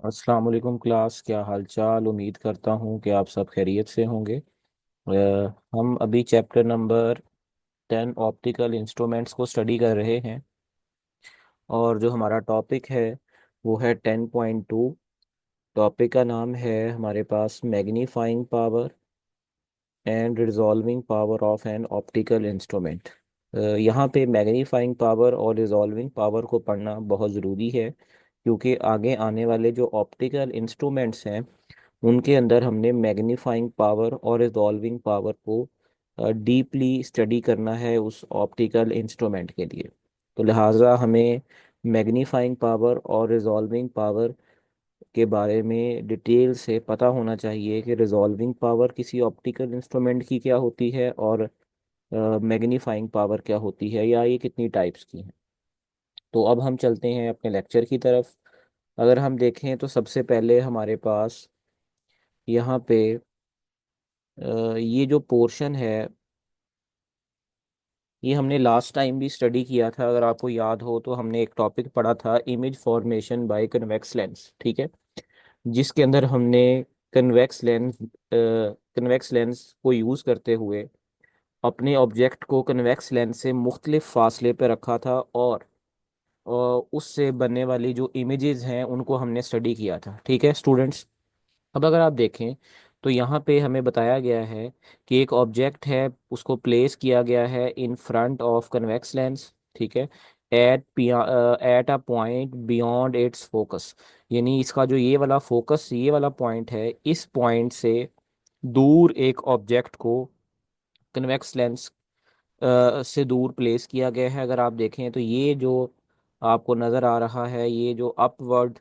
अस्सलाम वालेकुम क्लास, क्या हालचाल। उम्मीद करता हूँ कि आप सब खैरियत से होंगे। हम अभी चैप्टर नंबर 10 ऑप्टिकल इंस्ट्रूमेंट्स को स्टडी कर रहे हैं और जो हमारा टॉपिक है वो है 10.2। टॉपिक का नाम है हमारे पास magnifying power and resolving power of an optical instrument. यहाँ पे मैग्नीफाइंग पावर और रिजॉल्विंग पावर को पढ़ना बहुत ज़रूरी है, क्योंकि आगे आने वाले जो ऑप्टिकल इंस्ट्रूमेंट्स हैं उनके अंदर हमने मैग्नीफाइंग पावर और रिजॉल्विंग पावर को डीपली स्टडी करना है उस ऑप्टिकल इंस्ट्रूमेंट के लिए। तो लिहाजा हमें मैग्नीफाइंग पावर और रिजॉल्विंग पावर के बारे में डिटेल से पता होना चाहिए कि रिजॉल्विंग पावर किसी ऑप्टिकल इंस्ट्रूमेंट की क्या होती है और मैग्नीफाइंग पावर क्या होती है, या ये कितनी टाइप्स की है। तो अब हम चलते हैं अपने लेक्चर की तरफ। अगर हम देखें तो सबसे पहले हमारे पास यहाँ पे ये जो पोर्शन है ये हमने लास्ट टाइम भी स्टडी किया था। अगर आपको याद हो तो हमने एक टॉपिक पढ़ा था, image formation by convex lens, ठीक है, जिसके अंदर हमने कन्वेक्स लेंस को यूज़ करते हुए अपने ऑब्जेक्ट को कन्वेक्स लेंस से मुख्तलिफ फासले पर रखा था और उससे बनने वाली जो इमेजेस हैं उनको हमने स्टडी किया था। ठीक है स्टूडेंट्स, अब अगर आप देखें तो यहाँ पे हमें बताया गया है कि एक ऑब्जेक्ट है, उसको प्लेस किया गया है in front of convex lens, ठीक है, at a point beyond it's focus. यानी इसका जो ये वाला फोकस, ये वाला पॉइंट है, इस पॉइंट से दूर एक ऑब्जेक्ट को कन्वेक्स लेंस से दूर प्लेस किया गया है। अगर आप देखें तो ये जो आपको नज़र आ रहा है, ये जो अपवर्ड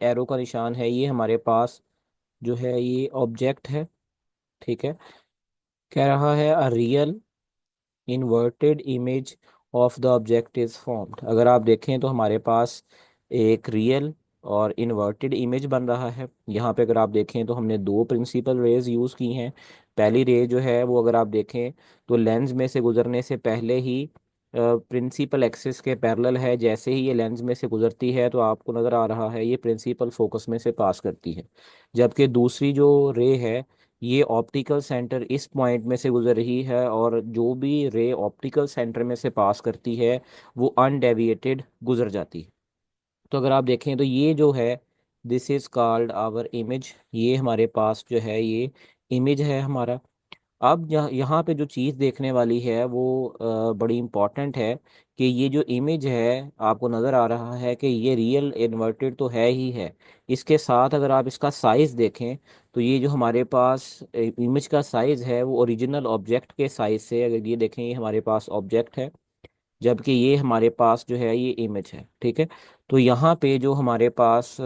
एरो का निशान है, ये हमारे पास जो है ये ऑब्जेक्ट है। ठीक है, कह रहा है a real inverted image of the object is formed. अगर आप देखें तो हमारे पास एक रियल और इन्वर्टेड इमेज बन रहा है। यहाँ पे अगर आप देखें तो हमने दो प्रिंसिपल रेज यूज़ की हैं। पहली रे जो है वो अगर आप देखें तो लेंस में से गुजरने से पहले ही प्रिंसिपल एक्सिस के पैरेलल है। जैसे ही ये लेंस में से गुजरती है तो आपको नज़र आ रहा है ये प्रिंसिपल फोकस में से पास करती है। जबकि दूसरी जो रे है ये ऑप्टिकल सेंटर इस पॉइंट में से गुजर रही है, और जो भी रे ऑप्टिकल सेंटर में से पास करती है वो अनडेविएटेड गुजर जाती है। तो अगर आप देखें तो ये जो है this is called our image, ये हमारे पास जो है ये इमेज है हमारा। अब यहाँ पे जो चीज़ देखने वाली है वो बड़ी इम्पॉर्टेंट है कि ये जो इमेज है आपको नज़र आ रहा है कि ये रियल इन्वर्टेड तो है ही है। इसके साथ अगर आप इसका साइज़ देखें तो ये जो हमारे पास इमेज का साइज़ है वो ओरिजिनल ऑब्जेक्ट के साइज़ से, अगर ये देखें, ये हमारे पास ऑब्जेक्ट है जबकि ये हमारे पास जो है ये इमेज है। ठीक है, तो यहाँ पे जो हमारे पास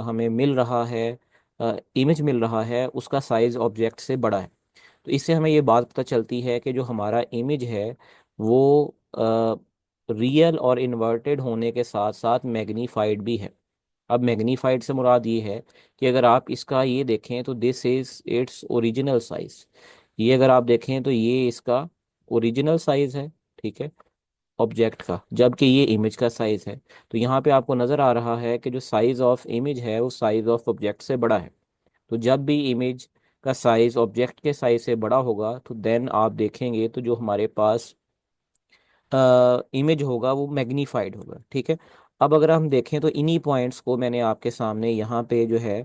हमें मिल रहा है, इमेज मिल रहा है, उसका साइज़ ऑब्जेक्ट से बड़ा है। तो इससे हमें ये बात पता चलती है कि जो हमारा इमेज है वो रियल और इन्वर्टेड होने के साथ साथ मैग्नीफाइड भी है। अब मैग्नीफाइड से मुराद ये है कि अगर आप इसका ये देखें तो this is its original size. ये अगर आप देखें तो ये इसका ओरिजिनल साइज है, ठीक है, ऑब्जेक्ट का, जबकि ये इमेज का साइज है। तो यहाँ पे आपको नज़र आ रहा है कि जो साइज ऑफ इमेज है वो साइज ऑफ ऑब्जेक्ट से बड़ा है। तो जब भी इमेज का साइज ऑब्जेक्ट के साइज से बड़ा होगा तो देन आप देखेंगे तो जो हमारे पास इमेज होगा वो मैग्नीफाइड होगा। ठीक है, अब अगर हम देखें तो इन्हीं पॉइंट्स को मैंने आपके सामने यहाँ पे जो है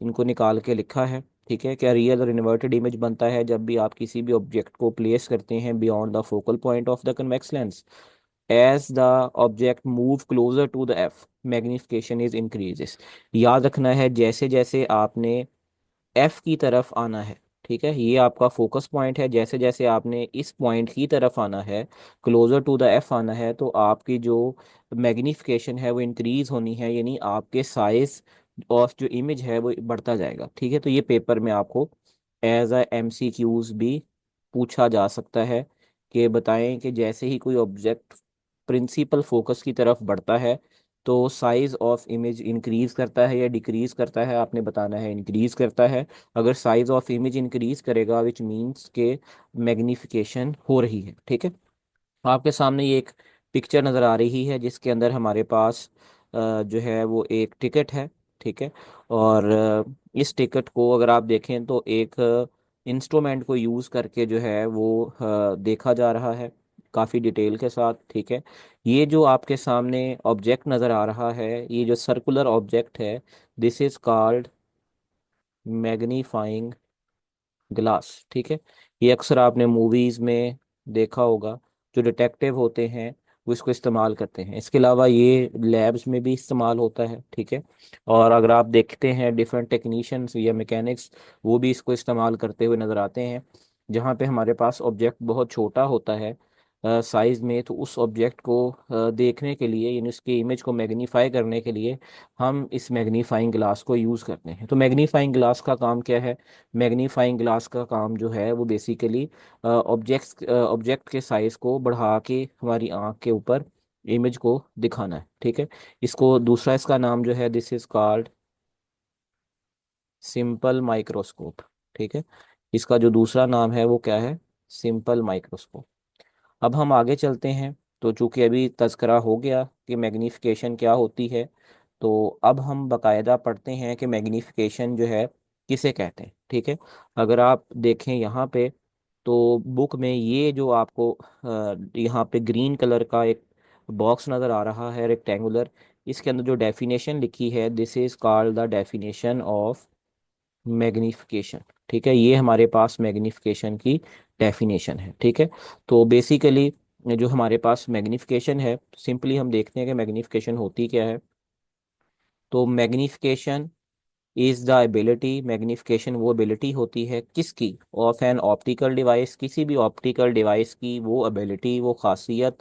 इनको निकाल के लिखा है। ठीक है, क्या रियल और इन्वर्टेड इमेज बनता है जब भी आप किसी भी ऑब्जेक्ट को प्लेस करते हैं beyond the focal point of the convex lens. As the object move closer to the F magnification is increases. याद रखना है जैसे जैसे आपने एफ की तरफ आना है, ठीक है, ये आपका फोकस पॉइंट है, जैसे जैसे आपने इस पॉइंट की तरफ आना है, क्लोजर टू द एफ आना है, तो आपकी जो मैग्निफिकेशन है वो इंक्रीज होनी है, यानी आपके साइज ऑफ जो इमेज है वो बढ़ता जाएगा। ठीक है, तो ये पेपर में आपको एज अ MCQs भी पूछा जा सकता है कि बताएं कि जैसे ही कोई ऑब्जेक्ट प्रिंसिपल फोकस की तरफ बढ़ता है तो साइज ऑफ इमेज इंक्रीज करता है या डिक्रीज करता है। आपने बताना है इंक्रीज करता है। अगर साइज ऑफ इमेज इंक्रीज करेगा विच मीन्स के मैग्निफिकेशन हो रही है। ठीक है, आपके सामने ये एक पिक्चर नज़र आ रही है जिसके अंदर हमारे पास जो है वो एक टिकट है। ठीक है। और इस टिकट को अगर आप देखें तो एक इंस्ट्रूमेंट को यूज़ करके जो है वो देखा जा रहा है काफ़ी डिटेल के साथ, ठीक है। ये जो आपके सामने ऑब्जेक्ट नज़र आ रहा है, ये जो सर्कुलर ऑब्जेक्ट है, this is called magnifying glass, ठीक है। ये अक्सर आपने मूवीज में देखा होगा, जो डिटेक्टिव होते हैं वो इसको इस्तेमाल करते हैं। इसके अलावा ये लैब्स में भी इस्तेमाल होता है, ठीक है। और अगर आप देखते हैं डिफरेंट टेक्नीशियंस या मैकेनिक्स, वो भी इसको इस्तेमाल करते हुए नज़र आते हैं। जहाँ पे हमारे पास ऑब्जेक्ट बहुत छोटा होता है साइज में, तो उस ऑब्जेक्ट को देखने के लिए, यानी उसकी इमेज को मैग्नीफाई करने के लिए हम इस मैग्नीफाइंग ग्लास को यूज़ करते हैं। तो मैग्नीफाइंग ग्लास का काम क्या है? मैग्नीफाइंग ग्लास का काम जो है वो बेसिकली ऑब्जेक्ट के साइज को बढ़ा के हमारी आंख के ऊपर इमेज को दिखाना है, ठीक है। इसको दूसरा इसका नाम जो है, this is called simple microscope, ठीक है। इसका जो दूसरा नाम है वो क्या है? Simple microscope. अब हम आगे चलते हैं। तो चूंकि अभी तज़करा हो गया कि मैग्नीफिकेशन क्या होती है, तो अब हम बकायदा पढ़ते हैं कि मैग्नीफिकेशन जो है किसे कहते हैं, ठीक है। अगर आप देखें यहाँ पे, तो बुक में ये जो आपको यहाँ पे ग्रीन कलर का एक बॉक्स नज़र आ रहा है रेक्टेंगुलर, इसके अंदर जो डेफिनेशन लिखी है, this is called the definition of magnification, ठीक है। ये हमारे पास मैग्निफिकेशन की डेफिनेशन है, ठीक है। तो बेसिकली जो हमारे पास मैग्निफिकेशन है, सिंपली हम देखते हैं कि मैग्निफिकेशन होती क्या है। तो magnification is the ability, magnification वो एबिलिटी होती है किसकी? ऑफ एन ऑप्टिकल डिवाइस, किसी भी ऑप्टिकल डिवाइस की वो एबिलिटी, वो खासियत,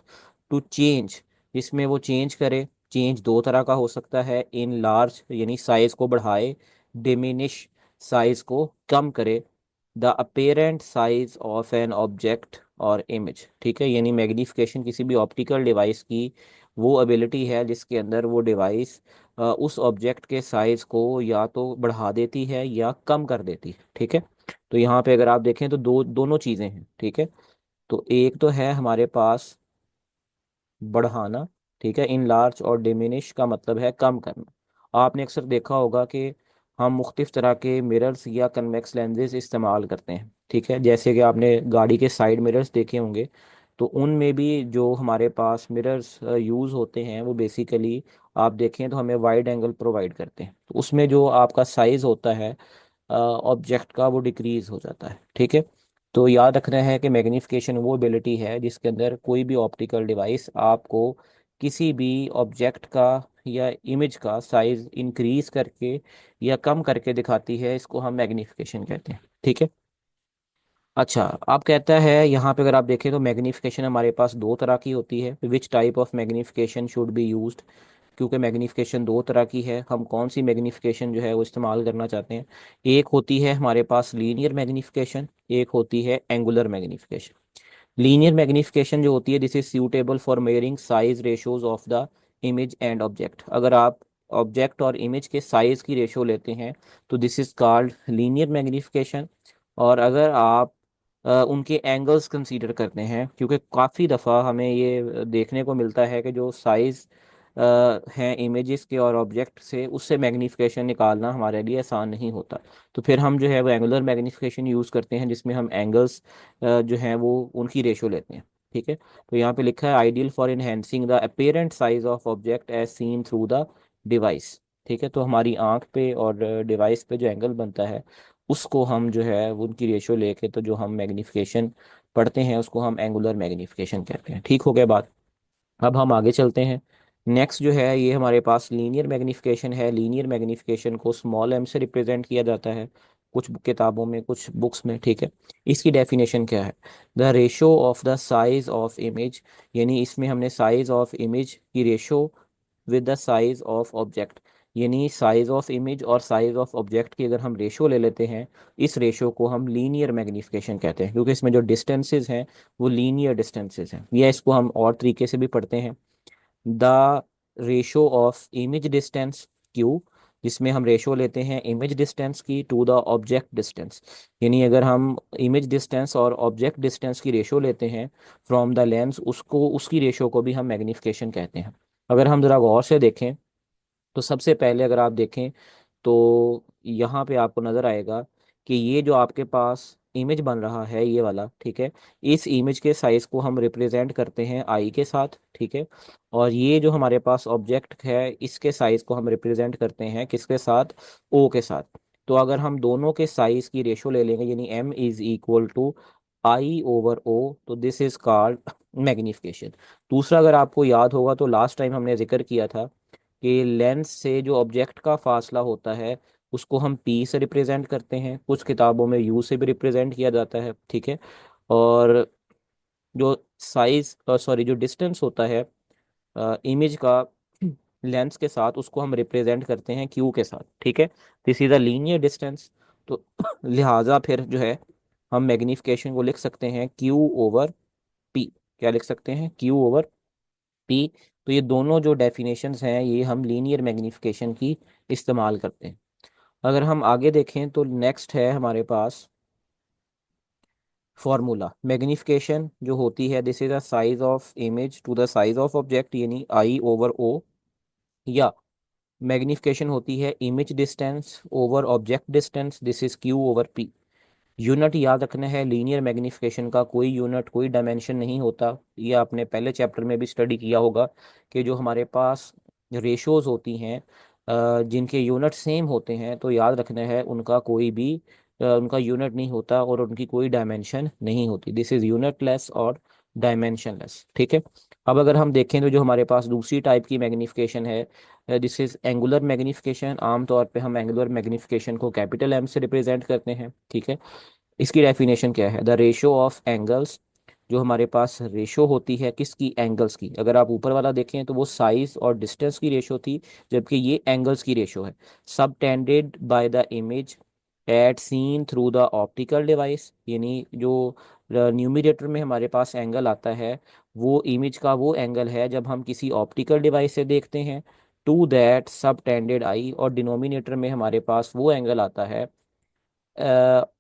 टू चेंज, जिसमें वो चेंज करे। चेंज दो तरह का हो सकता है, इन लार्ज यानी साइज को बढ़ाए, डिमिनिश साइज को कम करे, the apparent size of an object और इमेज, ठीक है। यानी मैग्निफिकेशन किसी भी ऑप्टिकल डिवाइस की वो एबिलिटी है जिसके अंदर वो डिवाइस उस ऑब्जेक्ट के साइज को या तो बढ़ा देती है या कम कर देती है, ठीक है। तो यहाँ पे अगर आप देखें तो दोनों चीज़ें हैं, ठीक है। तो एक तो है हमारे पास बढ़ाना, ठीक है, इन लार्ज, और डिमिनिश का मतलब है कम करना। आपने अक्सर देखा होगा कि हम मुख्तलिफ तरह के मिरर्स या कन्वेक्स लेंसेज इस्तेमाल करते हैं, ठीक है। जैसे कि आपने गाड़ी के साइड मिरर्स देखे होंगे, तो उनमें भी जो हमारे पास मिरर्स यूज़ होते हैं वो बेसिकली आप देखें तो हमें वाइड एंगल प्रोवाइड करते हैं। तो उसमें जो आपका साइज़ होता है ऑब्जेक्ट का, वो डिक्रीज हो जाता है, ठीक है। तो याद रखना है कि मैग्नीफिकेशन वो एबिलिटी है जिसके अंदर कोई भी ऑप्टिकल डिवाइस आपको किसी भी ऑब्जेक्ट का या इमेज का साइज इंक्रीज करके या कम करके दिखाती है, इसको हम मैग्नीफिकेशन कहते हैं, ठीक है। अच्छा, आप कहता है यहाँ पे अगर आप देखें तो मैग्नीफिकेशन हमारे पास दो तरह की होती है। Which type of magnification should be used? क्योंकि मैग्नीफिकेशन दो तरह की है, हम कौन सी मैग्नीफिकेशन जो है वो इस्तेमाल करना चाहते हैं? एक होती है हमारे पास लीनियर मैग्नीफिकेशन, एक होती है एंगुलर मैग्नीफिकेशन। लीनियर मैग्नीफिकेशन जो होती है, this is suitable for मेयरिंग size ratios of the image and object. अगर आप ऑब्जेक्ट और इमेज के साइज की रेशो लेते हैं तो this is called linear magnification. और अगर आप उनके एंगल्स कंसीडर करते हैं, क्योंकि काफ़ी दफ़ा हमें ये देखने को मिलता है कि जो साइज़ हैं इमेजेस के और ऑब्जेक्ट से, उससे मैग्नीफिकेशन निकालना हमारे लिए आसान नहीं होता। तो फिर हम जो है वो एंगुलर मैग्नीफिकेशन यूज़ करते हैं, जिसमें हम एंगल्स जो हैं वो उनकी रेशो लेते हैं, ठीक है। तो यहाँ पे लिखा है ideal for enhancing the apparent size of object as seen through the device, ठीक है। तो हमारी आंख पे और डिवाइस पे जो एंगल बनता है, उसको हम जो है वो उनकी रेशो लेके, तो जो हम मैग्नीफिकेशन पढ़ते हैं उसको हम एंगुलर मैग्नीफिकेशन कहते हैं, ठीक हो गया बात। अब हम आगे चलते हैं। नेक्स्ट जो है ये हमारे पास लीनियर मैग्नीफिकेशन है। लीनियर मैग्नीफिकेशन को स्मॉल एम से रिप्रेजेंट किया जाता है कुछ किताबों में, कुछ बुक्स में, ठीक है। इसकी डेफिनेशन क्या है? The ratio of the size of image, यानी इसमें हमने साइज ऑफ इमेज की ratio with the size of object, यानी साइज ऑफ इमेज और साइज ऑफ ऑब्जेक्ट की अगर हम रेशो ले लेते हैं, इस रेशो को हम लीनियर मैग्नीफिकेशन कहते हैं, क्योंकि इसमें जो डिस्टेंसेस हैं वो लीनियर डिस्टेंसेस हैं। या इसको हम और तरीके से भी पढ़ते हैं, the ratio of image distance Q, जिसमें हम रेशो लेते हैं इमेज डिस्टेंस की टू द ऑब्जेक्ट डिस्टेंस। यानी अगर हम इमेज डिस्टेंस और ऑब्जेक्ट डिस्टेंस की रेशो लेते हैं फ्रॉम द लेंस, उसको, उसकी रेशो को भी हम मैग्नीफिकेशन कहते हैं। अगर हम ज़रा गौर से देखें तो सबसे पहले अगर आप देखें तो यहाँ पे आपको नज़र आएगा कि ये जो आपके पास इमेज बन रहा है ये वाला, ठीक है, इस इमेज के साइज को हम रिप्रेजेंट करते हैं आई के साथ, ठीक है। और ये जो हमारे पास ऑब्जेक्ट है इसके साइज को हम रिप्रेजेंट करते हैं किसके साथ, ओ के साथ। तो अगर हम दोनों के साइज की रेशो ले लेंगे यानी M is equal to I over O, तो दिस इज कॉल्ड मैग्निफिकेशन। दूसरा अगर आपको याद होगा तो लास्ट टाइम हमने जिक्र किया था कि लेंस से जो ऑब्जेक्ट का फासला होता है उसको हम पी से रिप्रेजेंट करते हैं, कुछ किताबों में यू से भी रिप्रेजेंट किया जाता है, ठीक है। और जो साइज सॉरी जो डिस्टेंस होता है इमेज का लेंस के साथ उसको हम रिप्रेजेंट करते हैं क्यू के साथ, ठीक है। This is a linear distance. तो लिहाजा फिर जो है हम मैग्निफिकेशन को लिख सकते हैं क्यू ओवर पी। क्या लिख सकते हैं, क्यू ओवर पी। तो ये दोनों जो डेफिनेशंस हैं ये हम लीनियर मैग्निफिकेशन की इस्तेमाल करते हैं। अगर हम आगे देखें तो नेक्स्ट है हमारे पास फॉर्मूला। मैग्निफिकेशन जो होती है this is a size of image to the size of object यानी आई ओवर ओ, या मैग्निफिकेशन होती है image distance over object distance, this is Q over P. Unit याद रखना है, लीनियर मैग्निफिकेशन का कोई यूनिट कोई डायमेंशन नहीं होता। ये आपने पहले चैप्टर में भी स्टडी किया होगा कि जो हमारे पास रेशोज होती हैं जिनके यूनिट सेम होते हैं तो याद रखना है उनका कोई भी उनका यूनिट नहीं होता और उनकी कोई डायमेंशन नहीं होती। दिस इज यूनिटलेस और डायमेंशनलेस, ठीक है। अब अगर हम देखें तो जो हमारे पास दूसरी टाइप की मैग्निफिकेशन है दिस इज एंगुलर मैग्निफिकेशन। आमतौर पे हम एंगुलर मैग्निफिकेशन को कैपिटल एम से रिप्रेजेंट करते हैं, ठीक है। इसकी डेफिनेशन क्या है, द रेशो ऑफ एंगल्स। जो हमारे पास रेशो होती है किसकी, एंगल्स की। अगर आप ऊपर वाला देखें तो वो साइज और डिस्टेंस की रेशो थी, जबकि ये एंगल्स की रेशो है। सब tended bye the image at scene through the optical device, यानी जो न्यूमिरेटर में हमारे पास एंगल आता है वो इमेज का वो एंगल है जब हम किसी ऑप्टिकल डिवाइस से देखते हैं टू दैट सब टेंडेड आई। और डिनोमिनेटर में हमारे पास वो एंगल आता है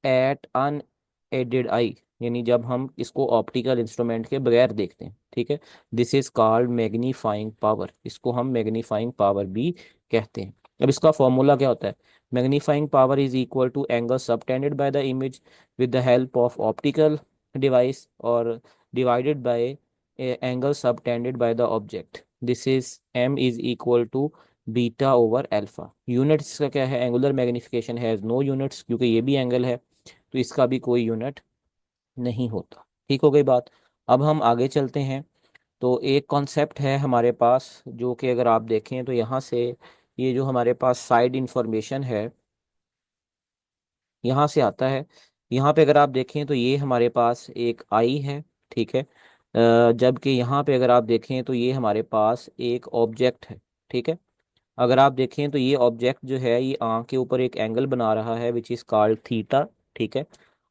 एट अनएडेड आई, यानी जब हम इसको ऑप्टिकल इंस्ट्रूमेंट के बगैर देखते हैं, ठीक है। This is called magnifying power, इसको हम मैग्नीफाइंग पावर भी कहते हैं। अब इसका फॉर्मूला क्या होता है, magnifying power is equal to angle subtended by the image with the help of optical device और divided by angle subtended by the object. This is M is equal to beta over alpha. Units इसका क्या है, angular magnification has no units, क्योंकि ये भी angle है तो इसका भी कोई यूनिट नहीं होता। ठीक हो गई बात। अब हम आगे चलते हैं। तो एक कॉन्सेप्ट है हमारे पास जो कि अगर आप देखें तो यहाँ से ये जो हमारे पास साइड इंफॉर्मेशन है यहाँ से आता है। यहाँ पे अगर आप देखें तो ये हमारे पास एक आई है, ठीक है। जबकि यहाँ पे अगर आप देखें तो ये हमारे पास एक ऑब्जेक्ट है, ठीक है। अगर आप देखें तो ये ऑब्जेक्ट जो है ये आंख के ऊपर एक एंगल बना रहा है विच इज कॉल्ड थीटा, ठीक है।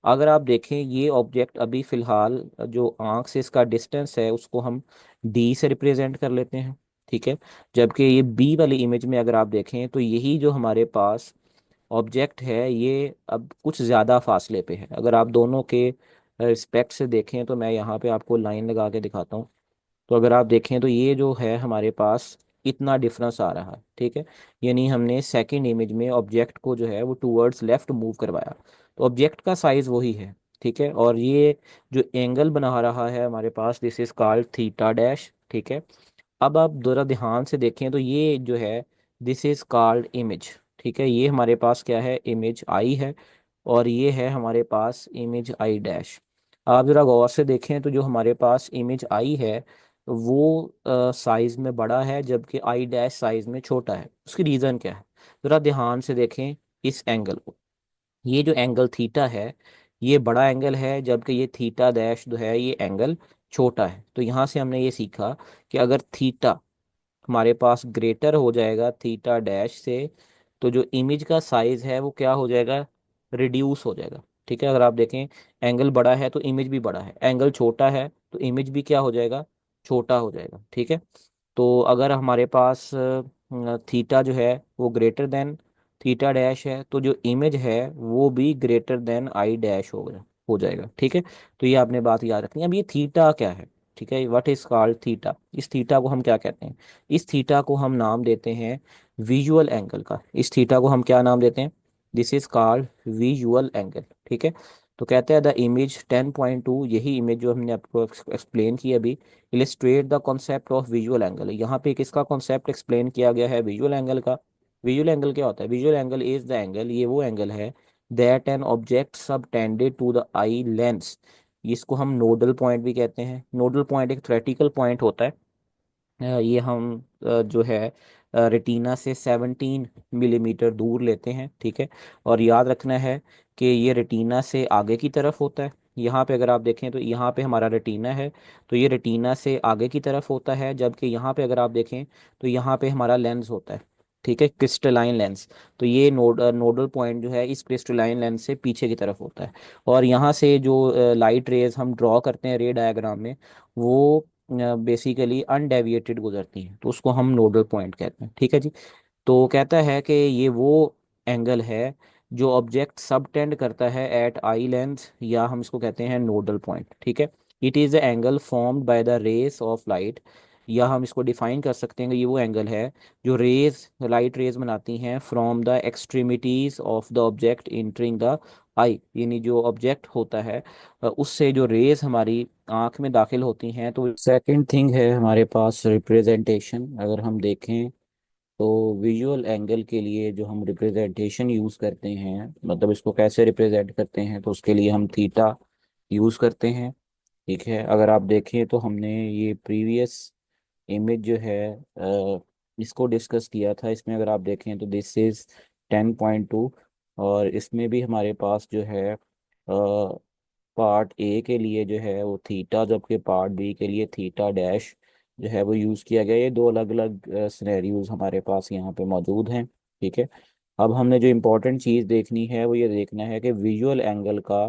अगर आप देखें ये ऑब्जेक्ट अभी फिलहाल जो आंख से इसका डिस्टेंस है उसको हम डी से रिप्रेजेंट कर लेते हैं, ठीक है। जबकि ये बी वाली इमेज में अगर आप देखें तो यही जो हमारे पास ऑब्जेक्ट है ये अब कुछ ज़्यादा फासले पे है। अगर आप दोनों के रिस्पेक्ट से देखें तो मैं यहाँ पे आपको लाइन लगा के दिखाता हूँ। तो अगर आप देखें तो ये जो है हमारे पास इतना डिफरेंस आ रहा है, ठीक है। यानी हमने सेकंड इमेज में ऑब्जेक्ट को जो है वो टूवर्ड्स लेफ्ट मूव करवाया, तो ऑब्जेक्ट का साइज वही है, ठीक है। और ये जो एंगल बना रहा है हमारे पास this is called theta dash, ठीक है। अब आप जरा ध्यान से देखें तो ये जो है दिस इज कॉल्ड इमेज, ठीक है। ये हमारे पास क्या है, इमेज आई है और ये है हमारे पास इमेज आई डैश। आप जरा गौर से देखें तो जो हमारे पास इमेज आई है वो साइज में बड़ा है जबकि आई डैश साइज में छोटा है। उसकी रीज़न क्या है, जरा ध्यान से देखें इस एंगल को। ये जो एंगल थीटा है ये बड़ा एंगल है जबकि ये थीटा डैश जो है ये एंगल छोटा है। तो यहाँ से हमने ये सीखा कि अगर थीटा हमारे पास ग्रेटर हो जाएगा थीटा डैश से तो जो इमेज का साइज है वो क्या हो जाएगा, रिड्यूस हो जाएगा, ठीक है। अगर आप देखें एंगल बड़ा है तो इमेज भी बड़ा है, एंगल छोटा है तो इमेज भी क्या हो जाएगा, छोटा हो जाएगा, ठीक है। तो अगर हमारे पास थीटा जो है वो ग्रेटर देन थीटा डैश है तो जो इमेज है वो भी ग्रेटर देन आई डैश हो जाएगा, ठीक है। तो ये आपने बात याद रखनी है। अब ये थीटा क्या है, ठीक है, व्हाट इज कॉल्ड थीटा। इस थीटा को हम क्या कहते हैं, इस थीटा को हम नाम देते हैं विजुअल एंगल का। इस थीटा को हम क्या नाम देते हैं, this is called visual angle. ठीक है, तो कहते हैं द इमेज 10.2, यही इमेज जो हमने आपको एक्सप्लेन की अभी, illustrate the concept of visual angle. यहाँ पे किसका कॉन्सेप्ट एक्सप्लेन किया गया है, विजुअल एंगल का। विजुअल एंगल क्या होता है, visual angle is the angle, ये वो एंगल है that an object subtended to the eye lens, इसको हम नोडल पॉइंट भी कहते हैं। नोडल पॉइंट एक थ्योरेटिकल पॉइंट होता है। ये हम जो है रेटिना से 17 मिलीमीटर दूर लेते हैं। ठीक है, और याद रखना है कि ये रेटिना से आगे की तरफ होता है। यहाँ पे अगर आप देखें तो यहाँ पे हमारा रेटिना है, तो ये रेटिना से आगे की तरफ होता है, जबकि यहाँ पे अगर आप देखें तो यहाँ पे हमारा लेंस होता है। ठीक है, क्रिस्टलाइन लेंस। तो ये नोडल पॉइंट जो है इस क्रिस्टलाइन लेंस से पीछे की तरफ होता है। और यहाँ से जो लाइट रेज हम ड्रॉ करते हैं रे डायग्राम में, वो बेसिकली अनडेविएटेड गुजरती हैं, तो उसको हम नोडल पॉइंट कहते हैं। ठीक है जी, तो कहता है कि ये वो एंगल है जो ऑब्जेक्ट सबटेंड करता है एट आई लेंथ, या हम इसको कहते हैं नोडल पॉइंट। ठीक है, it is the angle formed by the rays of light, या हम इसको डिफाइन कर सकते हैं कि ये वो एंगल है जो रेज, लाइट रेज बनाती हैं from the extremities of the object entering the eye, यानी जो ऑब्जेक्ट होता है उससे जो रेज हमारी आंख में दाखिल होती हैं। तो सेकंड थिंग है हमारे पास रिप्रेजेंटेशन। अगर हम देखें तो विजुअल एंगल के लिए जो हम रिप्रेजेंटेशन यूज़ करते हैं, मतलब इसको कैसे रिप्रेजेंट करते हैं, तो उसके लिए हम थीटा यूज़ करते हैं। ठीक है, अगर आप देखें तो हमने ये प्रीवियस इमेज जो है इसको डिस्कस किया था। इसमें अगर आप देखें तो दिस इज 10.2, और इसमें भी हमारे पास जो है पार्ट ए के लिए जो है वो थीटा, जबकि पार्ट बी के लिए थीटा डैश जो है वो यूज़ किया गया। ये दो अलग अलग सिनेरियोज हमारे पास यहाँ पे मौजूद हैं। ठीक है, अब हमने जो इम्पोर्टेंट चीज़ देखनी है वो ये देखना है कि विजुअल एंगल का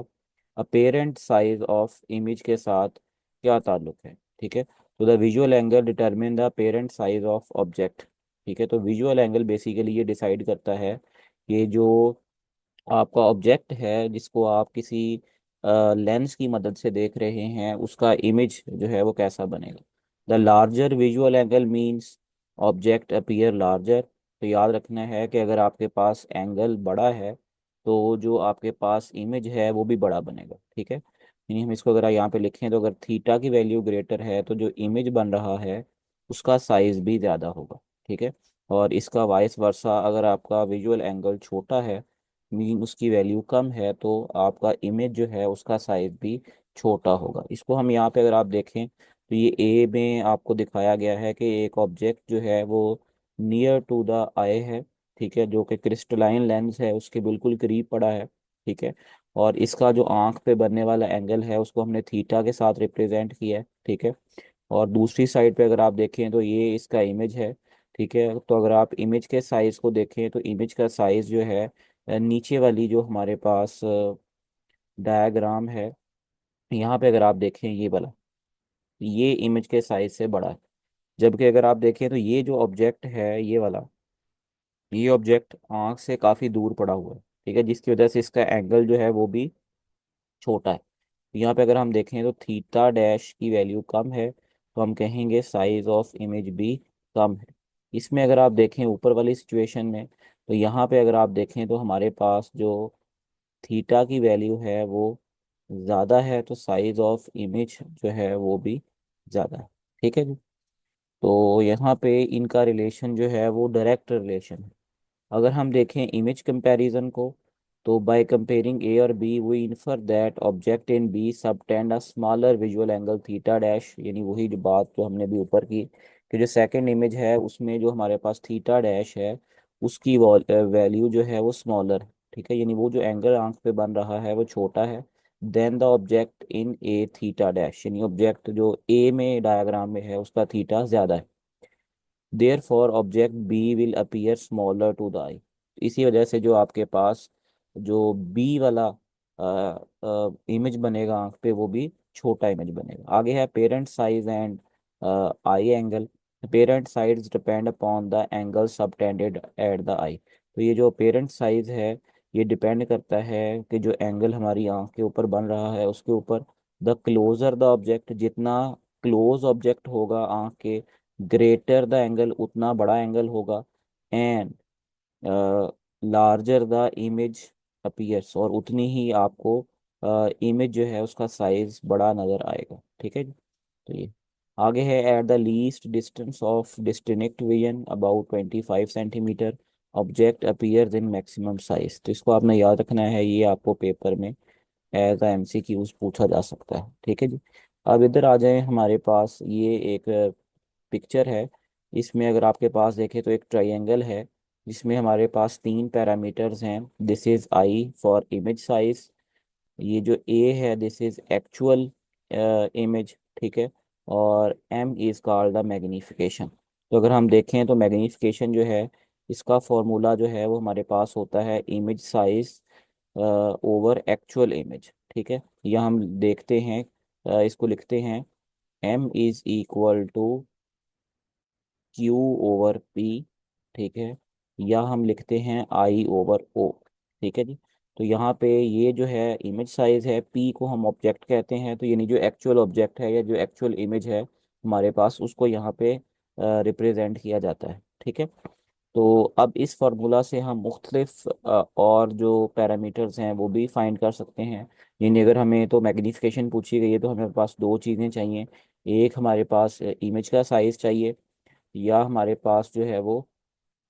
अपेरेंट साइज ऑफ इमेज के साथ क्या ताल्लुक है। ठीक है, तो the visual angle determine the apparent size of object. ठीक है, तो विजुअल एंगल बेसिकली ये डिसाइड करता है कि जो आपका ऑब्जेक्ट है जिसको आप किसी लेंस की मदद से देख रहे हैं, उसका इमेज जो है वो कैसा बनेगा। The larger visual angle means object appear larger. तो याद रखना है कि अगर आपके पास एंगल बड़ा है तो जो आपके पास इमेज है वो भी बड़ा बनेगा। ठीक है, यानी हम इसको अगर यहाँ पे लिखें तो अगर थीटा की वैल्यू ग्रेटर है तो जो इमेज बन रहा है उसका साइज भी ज़्यादा होगा। ठीक है, और इसका वाइस वर्सा, अगर आपका विजुअल एंगल छोटा है मीन उसकी वैल्यू कम है, तो आपका इमेज जो है उसका साइज भी छोटा होगा। इसको हम यहाँ पे अगर आप देखें तो ये ए में आपको दिखाया गया है कि एक ऑब्जेक्ट जो है वो नियर टू द आई है। ठीक है, जो कि क्रिस्टलाइन लेंस है उसके बिल्कुल करीब पड़ा है। ठीक है, और इसका जो आंख पे बनने वाला एंगल है उसको हमने थीटा के साथ रिप्रेजेंट किया है। ठीक है, और दूसरी साइड पे अगर आप देखें तो ये इसका इमेज है। ठीक है, तो अगर आप इमेज के साइज को देखें तो इमेज का साइज जो है नीचे वाली जो हमारे पास डायग्राम है, यहाँ पे अगर आप देखें ये वाला, ये इमेज के साइज से बड़ा है। जबकि अगर आप देखें तो ये जो ऑब्जेक्ट है ये वाला, ये ऑब्जेक्ट आंख से काफ़ी दूर पड़ा हुआ है। ठीक है, जिसकी वजह से इसका एंगल जो है वो भी छोटा है। यहाँ पे अगर हम देखें तो थीटा डैश की वैल्यू कम है, तो हम कहेंगे साइज ऑफ इमेज भी कम है। इसमें अगर आप देखें ऊपर वाली सिचुएशन में, तो यहाँ पे अगर आप देखें तो हमारे पास जो थीटा की वैल्यू है वो ज़्यादा है, तो साइज ऑफ इमेज जो है वो भी ज़्यादा है। ठीक है जी, तो यहाँ पे इनका रिलेशन जो है वो डायरेक्ट रिलेशन है। अगर हम देखें इमेज कंपैरिजन को, तो बाय कंपेयरिंग ए और B we infer that object in B subtend a smaller visual angle theta dash, यानी वही जो बात जो हमने भी ऊपर की कि जो सेकंड इमेज है उसमें जो हमारे पास थीटा डैश है उसकी वैल्यू जो है वो स्मॉलर है। ठीक है, यानी वो जो एंगल आंख पे बन रहा है वो छोटा है then the object in A theta dash, यानी ऑब्जेक्ट जो ए में डायग्राम में है उसका थीटा ज़्यादा है। Therefore object B will appear smaller to the eye. इसी वजह से जो आपके पास जो बी वाला इमेज बनेगा आंख पे वो भी छोटा इमेज बनेगा। आगे है apparent size and eye angle. Apparent size depend upon the angle subtended at the eye. तो ये जो पेरेंट साइज है ये डिपेंड करता है कि जो एंगल हमारी आंख के ऊपर बन रहा है उसके ऊपर। द क्लोजर द ऑब्जेक्ट, जितना क्लोज ऑब्जेक्ट होगा आंख के, ग्रेटर द एंगल, उतना बड़ा एंगल होगा, and larger the image appears, और उतनी ही आपको इमेज जो है उसका साइज बड़ा नजर आएगा। ठीक है जी। तो ये आगे है, at the least distance of distinct vision about 25 centimetre object appears in maximum size. तो इसको आपने याद रखना है, ये आपको पेपर में एज अ एमसीक्यूज पूछा जा सकता है। ठीक है जी। अब इधर आ जाए, हमारे पास ये एक पिक्चर है। इसमें अगर आपके पास देखें तो एक ट्रायंगल है जिसमें हमारे पास तीन पैरामीटर्स हैं। This is I for image size, ये जो ए है दिस इज एक्चुअल इमेज, ठीक है, और M is called the magnification. तो अगर हम देखें तो मैग्निफिकेशन जो है, इसका फॉर्मूला जो है वो हमारे पास होता है image size over actual image. ठीक है, या हम देखते हैं, इसको लिखते हैं M is equal to Q over P. ठीक है, या हम लिखते हैं आई ओवर ओ। ठीक है जी। तो यहाँ पे ये जो है इमेज साइज है, पी को हम ऑब्जेक्ट कहते हैं, तो यानी जो एक्चुअल ऑब्जेक्ट है या जो एक्चुअल इमेज है हमारे पास, उसको यहाँ पे रिप्रेजेंट किया जाता है। ठीक है, तो अब इस फार्मूला से हम मुख्तलिफ और जो पैरामीटर्स हैं वो भी फाइंड कर सकते हैं। यानी अगर हमें तो मैग्नीफिकेशन पूछी गई है तो हमारे पास दो चीज़ें चाहिए, एक हमारे पास इमेज का साइज चाहिए, या हमारे पास जो है वो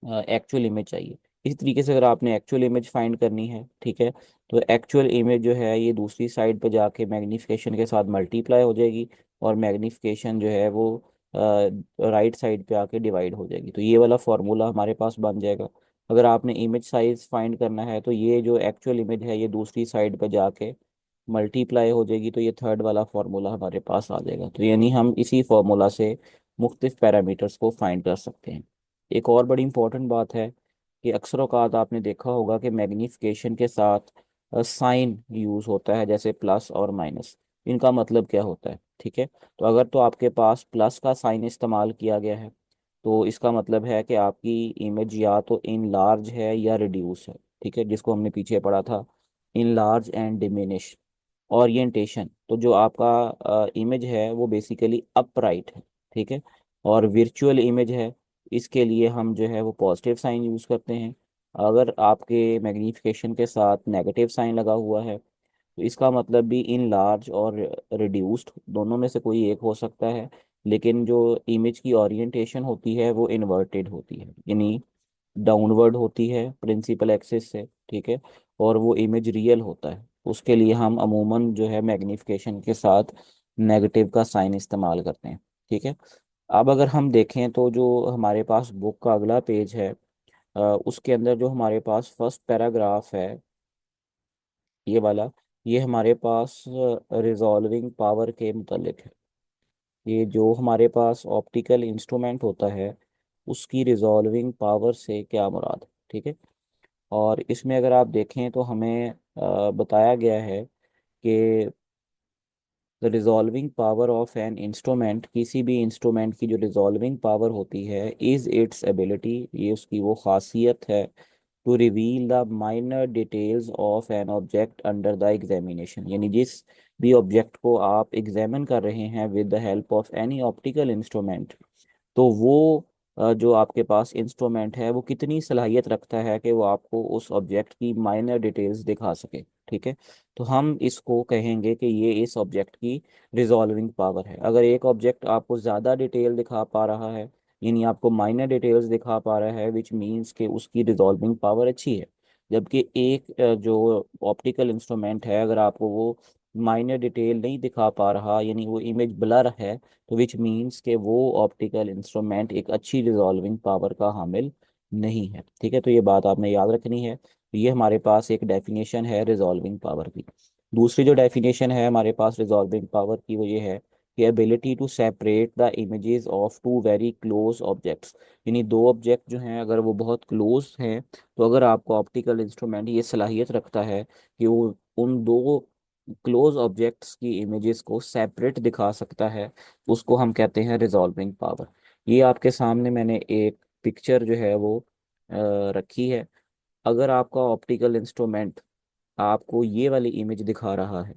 एक्चुअल इमेज चाहिए। इस तरीके से अगर आपने एक्चुअल इमेज फाइंड करनी है, ठीक है, तो एक्चुअल इमेज जो है ये दूसरी साइड पे जाके मैग्नीफिकेशन के साथ मल्टीप्लाई हो जाएगी, और मैग्नीफिकेशन जो है वो राइट साइड पे आके डिवाइड हो जाएगी। तो ये वाला फॉर्मूला हमारे पास बन जाएगा। अगर आपने इमेज साइज फाइंड करना है तो ये जो एक्चुअल इमेज है ये दूसरी साइड पे जाके मल्टीप्लाई हो जाएगी, तो ये थर्ड वाला फार्मूला हमारे पास आ जाएगा। तो यानी हम इसी फार्मूला से मुख्तलिफ पैरामीटर्स को फाइंड कर सकते हैं। एक और बड़ी इंपॉर्टेंट बात है कि अक्सर औक़ात आपने देखा होगा कि मैग्नीफिकेशन के साथ साइन यूज़ होता है, जैसे प्लस और माइनस। इनका मतलब क्या होता है? ठीक है, तो अगर तो आपके पास प्लस का साइन इस्तेमाल किया गया है तो इसका मतलब है कि आपकी इमेज या तो इन लार्ज है या रिड्यूस है। ठीक है, जिसको हमने पीछे पढ़ा था, in large and diminish. Orientation, तो जो आपका इमेज है वो बेसिकली अपराइट है। ठीक है, और विर्चुअल इमेज है, इसके लिए हम जो है वो पॉजिटिव साइन यूज़ करते हैं। अगर आपके मैग्नीफिकेशन के साथ नेगेटिव साइन लगा हुआ है तो इसका मतलब भी इन लार्ज और रिड्यूस्ड दोनों में से कोई एक हो सकता है, लेकिन जो इमेज की ओरिएंटेशन होती है वो इन्वर्टेड होती है, यानी डाउनवर्ड होती है प्रिंसिपल एक्सिस से। ठीक है, और वो इमेज रियल होता है, उसके लिए हम अमूमन जो है मैग्नीफिकेशन के साथ नेगेटिव का साइन इस्तेमाल करते हैं। ठीक है, अब अगर हम देखें तो जो हमारे पास बुक का अगला पेज है, उसके अंदर जो हमारे पास फर्स्ट पैराग्राफ है, ये वाला, ये हमारे पास रिजॉल्विंग पावर के मुतालिक है। ये जो हमारे पास ऑप्टिकल इंस्ट्रूमेंट होता है उसकी रिजॉल्विंग पावर से क्या मुराद है। ठीक है, और इसमें अगर आप देखें तो हमें बताया गया है कि the resolving power of an instrument, किसी भी इंस्ट्रूमेंट की जो रिजॉल्विंग पावर होती है, इज़ इट्स एबिलिटी, ये उसकी वो खासियत है, to reveal the minor details of an object under the examination. यानी जिस भी ऑब्जेक्ट को आप एग्जामिन कर रहे हैं with the help of any optical instrument, तो वो जो आपके पास इंस्ट्रूमेंट है वो कितनी सलाहियत रखता है कि वो आपको उस ऑब्जेक्ट की माइनर डिटेल्स दिखा सके। ठीक है, तो हम इसको कहेंगे कि ये इस ऑब्जेक्ट की रिजॉल्विंग पावर है। अगर एक ऑब्जेक्ट आपको ज़्यादा डिटेल दिखा पा रहा है, यानी आपको माइनर डिटेल्स दिखा पा रहा है, विच मीन्स कि उसकी रिजॉल्विंग पावर अच्छी है। जबकि एक जो ऑप्टिकल इंस्ट्रूमेंट है, अगर आपको वो माइनर डिटेल नहीं दिखा पा रहा, यानी वो इमेज ब्लर है, तो विच मीन्स के वो ऑप्टिकल इंस्ट्रूमेंट एक अच्छी रिजॉल्विंग पावर का हामिल नहीं है। ठीक है, तो ये बात आपने याद रखनी है। तो ये हमारे पास एक डेफिनेशन है रिजॉल्विंग पावर की। दूसरी जो डेफिनेशन है हमारे पास रिजॉल्विंग पावर की, वो ये है कि ability to separate the images of two very close objects. यानी दो ऑब्जेक्ट जो हैं अगर वो बहुत क्लोज हैं, तो अगर आपको ऑप्टिकल इंस्ट्रूमेंट ये सलाहियत रखता है कि वो उन दो क्लोज ऑब्जेक्ट्स की इमेजेस को सेपरेट दिखा सकता है, उसको हम कहते हैं रिजॉल्विंग पावर। ये आपके सामने मैंने एक पिक्चर जो है वो रखी है। अगर आपका ऑप्टिकल इंस्ट्रूमेंट आपको ये वाली इमेज दिखा रहा है,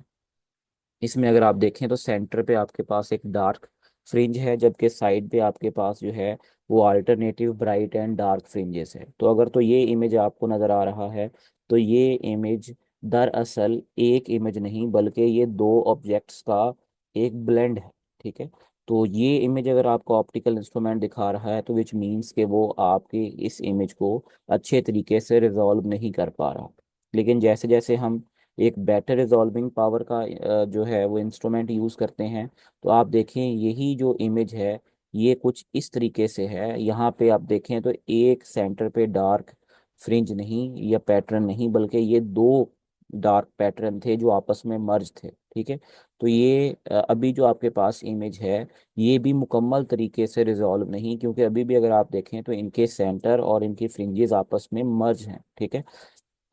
इसमें अगर आप देखें तो सेंटर पे आपके पास एक डार्क फ्रिंज है, जबकि साइड पे आपके पास जो है वो alternative bright and dark fringes है। तो अगर तो ये इमेज आपको नज़र आ रहा है, तो ये इमेज दरअसल एक इमेज नहीं बल्कि ये दो ऑब्जेक्ट्स का एक ब्लेंड है। ठीक है। तो ये इमेज अगर आपको ऑप्टिकल इंस्ट्रूमेंट दिखा रहा है तो विच मीन्स कि वो आपकी इस इमेज को अच्छे तरीके से रिजॉल्व नहीं कर पा रहा। लेकिन जैसे जैसे हम एक बेटर रिजॉल्विंग पावर का जो है वो इंस्ट्रूमेंट यूज़ करते हैं, तो आप देखें यही जो इमेज है ये कुछ इस तरीके से है। यहाँ पे आप देखें तो एक सेंटर पे डार्क फ्रिंज नहीं या पैटर्न नहीं, बल्कि ये दो डार्क पैटर्न थे जो आपस में मर्ज थे। ठीक है। तो ये अभी जो आपके पास इमेज है ये भी मुकम्मल तरीके से रिजॉल्व नहीं, क्योंकि अभी भी अगर आप देखें तो इनके सेंटर और इनकी फ्रिंजेस आपस में मर्ज हैं। ठीक है।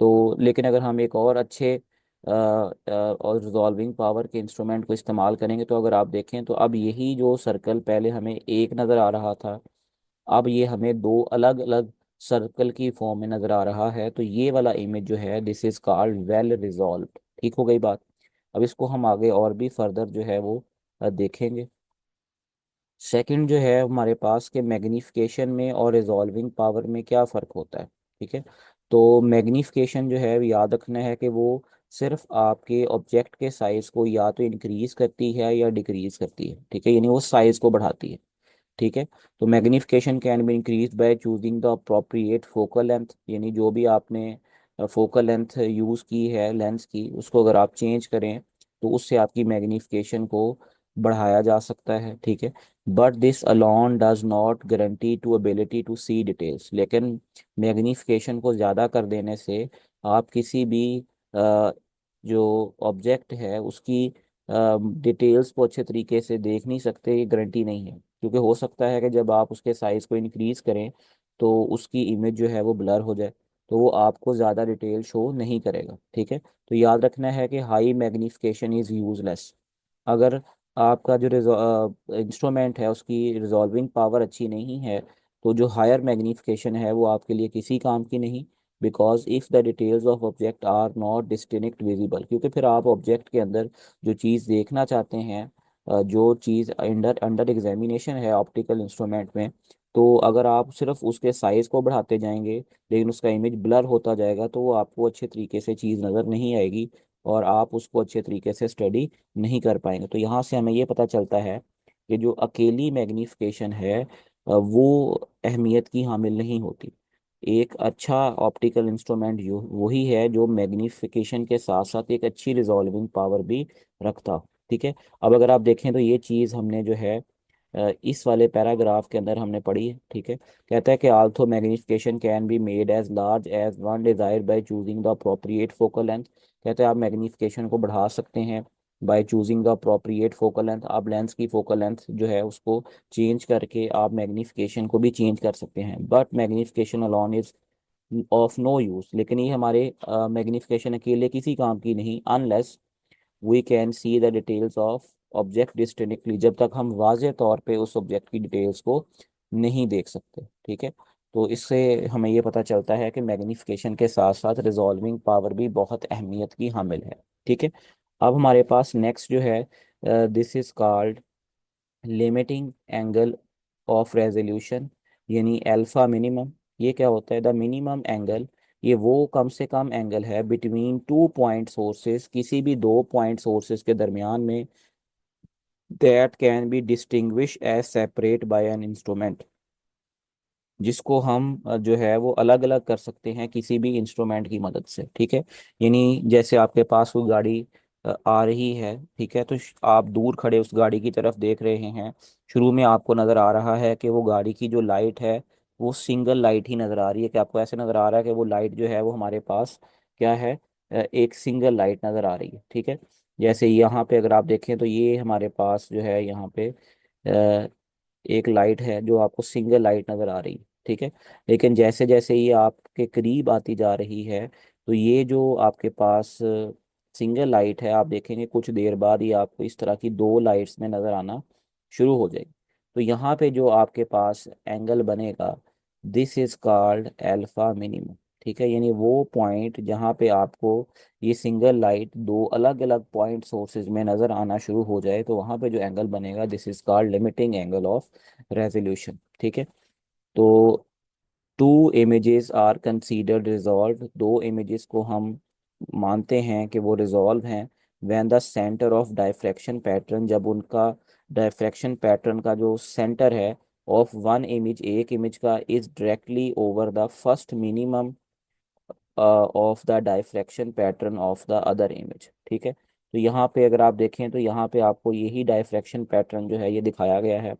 तो लेकिन अगर हम एक और अच्छे और रिजॉल्विंग पावर के इंस्ट्रूमेंट को इस्तेमाल करेंगे, तो अगर आप देखें तो अब यही जो सर्कल पहले हमें एक नज़र आ रहा था, अब ये हमें दो अलग अलग सर्कल की फॉर्म में नज़र आ रहा है। तो ये वाला इमेज जो है this is called well resolve. ठीक हो गई बात। अब इसको हम आगे और भी फर्दर जो है वो देखेंगे। सेकंड जो है हमारे पास के मैग्नीफिकेशन में और रिजॉल्विंग पावर में क्या फ़र्क होता है। ठीक है। तो मैग्नीफिकेशन जो है याद रखना है कि वो सिर्फ आपके ऑब्जेक्ट के साइज को या तो इंक्रीज करती है या डिक्रीज करती है। ठीक है, यानी वो साइज को बढ़ाती है। ठीक है। तो magnification can be increase by choosing the appropriate focal length, यानी जो भी आपने फोकल लेंथ यूज़ की है लेंस की, उसको अगर आप चेंज करें तो उससे आपकी मैग्नीफिकेशन को बढ़ाया जा सकता है। ठीक है। But this alone does not guarantee to ability to see details, लेकिन मैग्नीफिकेशन को ज़्यादा कर देने से आप किसी भी अ, जो ऑब्जेक्ट है उसकी डिटेल्स को अच्छे तरीके से देख नहीं सकते, ये गारंटी नहीं है। क्योंकि हो सकता है कि जब आप उसके साइज को इंक्रीज करें तो उसकी इमेज जो है वो ब्लर हो जाए, तो वो आपको ज़्यादा डिटेल शो नहीं करेगा। ठीक है। तो याद रखना है कि हाई मैग्नीफिकेशन इज़ यूजलेस। अगर आपका जो इंस्ट्रूमेंट है उसकी रिजॉल्विंग पावर अच्छी नहीं है, तो जो हायर मैग्नीफिकेशन है वो आपके लिए किसी काम की नहीं। Because if the details of object are not distinct visible, क्योंकि फिर आप ऑब्जेक्ट के अंदर जो चीज़ देखना चाहते हैं, जो चीज़ अंडर अंडर एग्जामिनेशन है ऑप्टिकल इंस्ट्रूमेंट में, तो अगर आप सिर्फ उसके साइज़ को बढ़ाते जाएंगे लेकिन उसका इमेज ब्लर होता जाएगा, तो वो आपको अच्छे तरीके से चीज़ नज़र नहीं आएगी और आप उसको अच्छे तरीके से स्टडी नहीं कर पाएंगे। तो यहाँ से हमें ये पता चलता है कि जो अकेली मैग्नीफिकेशन है वो अहमियत की हामिल नहीं होती। एक अच्छा ऑप्टिकल इंस्ट्रूमेंट जो वही है जो मैग्नीफिकेशन के साथ साथ एक अच्छी रिजॉल्विंग पावर भी रखता हो। ठीक है। अब अगर आप देखें तो ये चीज़ हमने जो है इस वाले पैराग्राफ के अंदर हमने पढ़ी है। ठीक है। कहता है कि although magnification can be made as large as one desire by choosing the appropriate focal length. कहते हैं आप मैग्नीफिकेशन को बढ़ा सकते हैं by choosing the appropriate focal length. आप लेंस की फोकल लेंथ जो है उसको चेंज करके आप मैग्नीफिकेशन को भी चेंज कर सकते हैं। But magnification alone is of no use, लेकिन ये हमारे मैग्नीफिकेशन अकेले किसी काम की नहीं, unless we can see the details of object distinctly, जब तक हम वाज़ेह तौर पे उस ऑब्जेक्ट की डिटेल्स को नहीं देख सकते। ठीक है। तो इससे हमें ये पता चलता है कि मैग्नीफिकेशन के साथ साथ रिजॉल्विंग पावर भी बहुत अहमियत की हामिल है। ठीक है। अब हमारे पास नेक्स्ट जो है this is called limiting angle of resolution, यानी अल्फा मिनिमम। ये क्या होता है? द मिनिमम एंगल, ये वो कम से कम एंगल है बिटवीन टू पॉइंट सोर्सेज, किसी भी दो पॉइंट सोर्सेज के दरमियान में, that can be distinguish as separate by an instrument, जिसको हम जो है वो अलग अलग कर सकते हैं किसी भी इंस्ट्रूमेंट की मदद से। ठीक है। यानी जैसे आपके पास कोई गाड़ी आ रही है, ठीक है, तो आप दूर खड़े उस गाड़ी की तरफ देख रहे हैं। शुरू में आपको नज़र आ रहा है कि वो गाड़ी की जो लाइट है वो सिंगल लाइट ही नज़र आ रही है, कि आपको ऐसे नज़र आ रहा है कि वो लाइट जो है वो हमारे पास क्या है, एक सिंगल लाइट नज़र आ रही है। ठीक है। जैसे यहाँ पे अगर आप देखें तो ये हमारे पास जो है यहाँ पे एक लाइट है जो आपको सिंगल लाइट नज़र आ रही है। ठीक है। लेकिन जैसे जैसे ये आपके करीब आती जा रही है तो ये जो आपके पास सिंगल लाइट है, आप देखेंगे कुछ देर बाद ये आपको इस तरह की दो लाइट्स में नज़र आना शुरू हो जाएगी। तो यहाँ पे जो आपके पास एंगल बनेगा this is called alpha minimum. ठीक है, यानी वो पॉइंट जहाँ पे आपको ये सिंगल लाइट दो अलग अलग पॉइंट सोर्सेज में नज़र आना शुरू हो जाए, तो वहाँ पे जो एंगल बनेगा, this is called limiting angle of resolution. ठीक है, तो two images are considered resolve, दो इमेजेस को हम मानते हैं कि वो रिजॉल्व हैं, when the centre of diffraction pattern, जब उनका डायफ्रैक्शन पैटर्न का जो सेंटर है ऑफ वन इमेज, एक इमेज का, is directly over the first minimum of the diffraction pattern of the other image. ठीक है, तो यहाँ पे अगर आप देखें तो यहाँ पे आपको यही डायफ्रैक्शन पैटर्न जो है ये दिखाया गया है।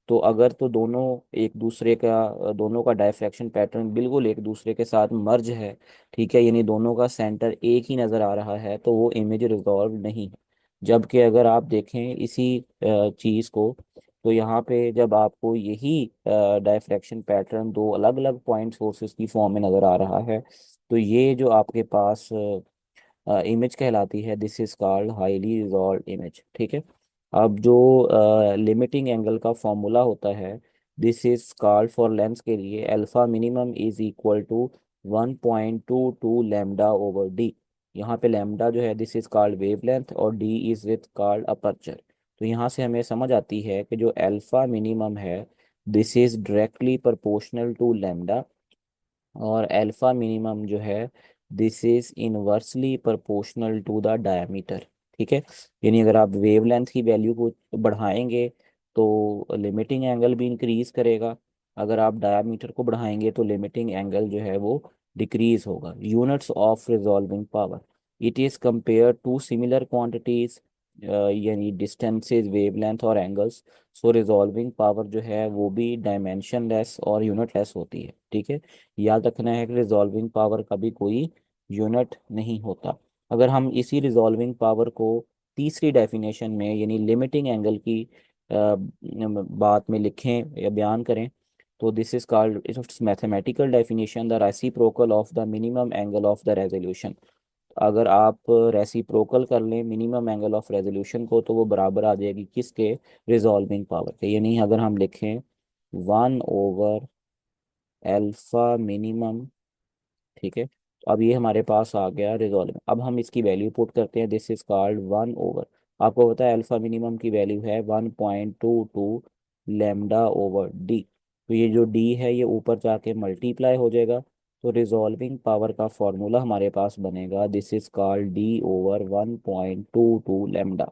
तो अगर तो दोनों एक दूसरे का दोनों का डायफ्रैक्शन पैटर्न बिल्कुल एक दूसरे के साथ मर्ज है, ठीक है, यानी दोनों का सेंटर एक ही नज़र आ रहा है, तो वो इमेज रिजॉल्व नहीं है। जबकि अगर आप देखें इसी चीज़ को, तो यहाँ पे जब आपको यही डायफ्रैक्शन पैटर्न दो अलग अलग पॉइंट सोर्सेज की फॉर्म में नज़र आ रहा है, तो ये जो आपके पास इमेज कहलाती है, this is called highly resolve image. ठीक है, अब जो लिमिटिंग एंगल का फॉर्मूला होता है, this is called for lens के लिए alpha minimum is equal to 1.22 lambda over D. यहाँ पे लैम्डा जो है दिस इज कॉल्ड वेवलेंथ और D is with called aperture. तो यहाँ से हमें समझ आती है कि जो अल्फा मिनिमम है, this is directly proportional to lambda, और अल्फा मिनिमम जो है this is inversely proportional to the diameter. ठीक है, यानी अगर आप वेवलेंथ की वैल्यू को बढ़ाएंगे तो लिमिटिंग एंगल भी इंक्रीज करेगा, अगर आप डायमीटर को बढ़ाएंगे तो लिमिटिंग एंगल जो है वो डिक्रीज होगा। Units of resolving power, it is compare to similar quantities, यानी डिस्टेंसेज, वेवलेंथ और एंगल्स। सो रिजॉल्विंग पावर जो है वो भी डायमेंशनलेस और यूनिटलेस होती है। ठीक है, याद रखना है कि रिजॉल्विंग पावर का भी कोई यूनिट नहीं होता। अगर हम इसी रिजॉल्विंग पावर को तीसरी डेफिनेशन में यानी लिमिटिंग एंगल की बात में लिखें या बयान करें, तो this is called its mathematical definition the reciprocal of the minimum angle of the resolution. अगर आप रेसिप्रोकल कर लें मिनिमम एंगल ऑफ रेजोल्यूशन को, तो वो बराबर आ जाएगी किसके, रिजॉल्विंग पावर के। यानी अगर हम लिखें 1/, एल्फा मिनिमम, ठीक है, तो अब ये हमारे पास आ गया रिजॉल्व। अब हम इसकी वैल्यू पुट करते हैं, दिस इज कॉल्ड 1/, आपको पता है अल्फा मिनिमम की वैल्यू है 1.22 लेमडा ओवर डी। तो ये जो डी है ये ऊपर जाके मल्टीप्लाई हो जाएगा, तो रिजॉल्विंग पावर का फॉर्मूला हमारे पास बनेगा, this is called D over 1.22 lambda.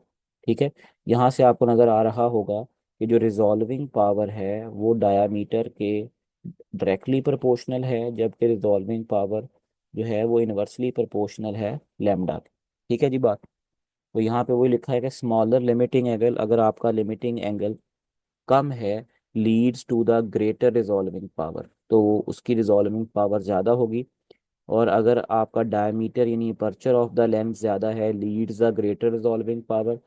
ठीक है, यहाँ से आपको नज़र आ रहा होगा कि जो रिजॉल्विंग पावर है वो डायामीटर के डायरेक्टली प्रोपोर्शनल है, जबकि रिजॉल्विंग पावर जो है वो इनवर्सली प्रोपोर्शनल है लैम्डा के। ठीक है जी बात। तो यहाँ पे वही लिखा है कि स्मॉलर लिमिटिंग एंगल, अगर आपका लिमिटिंग एंगल कम है, leads to the greater resolving power, तो उसकी रिजॉल्विंग पावर ज़्यादा होगी। और अगर आपका डायमीटर यानी अपर्चर ऑफ द लेंस ज़्यादा है, leads the greater resolving power,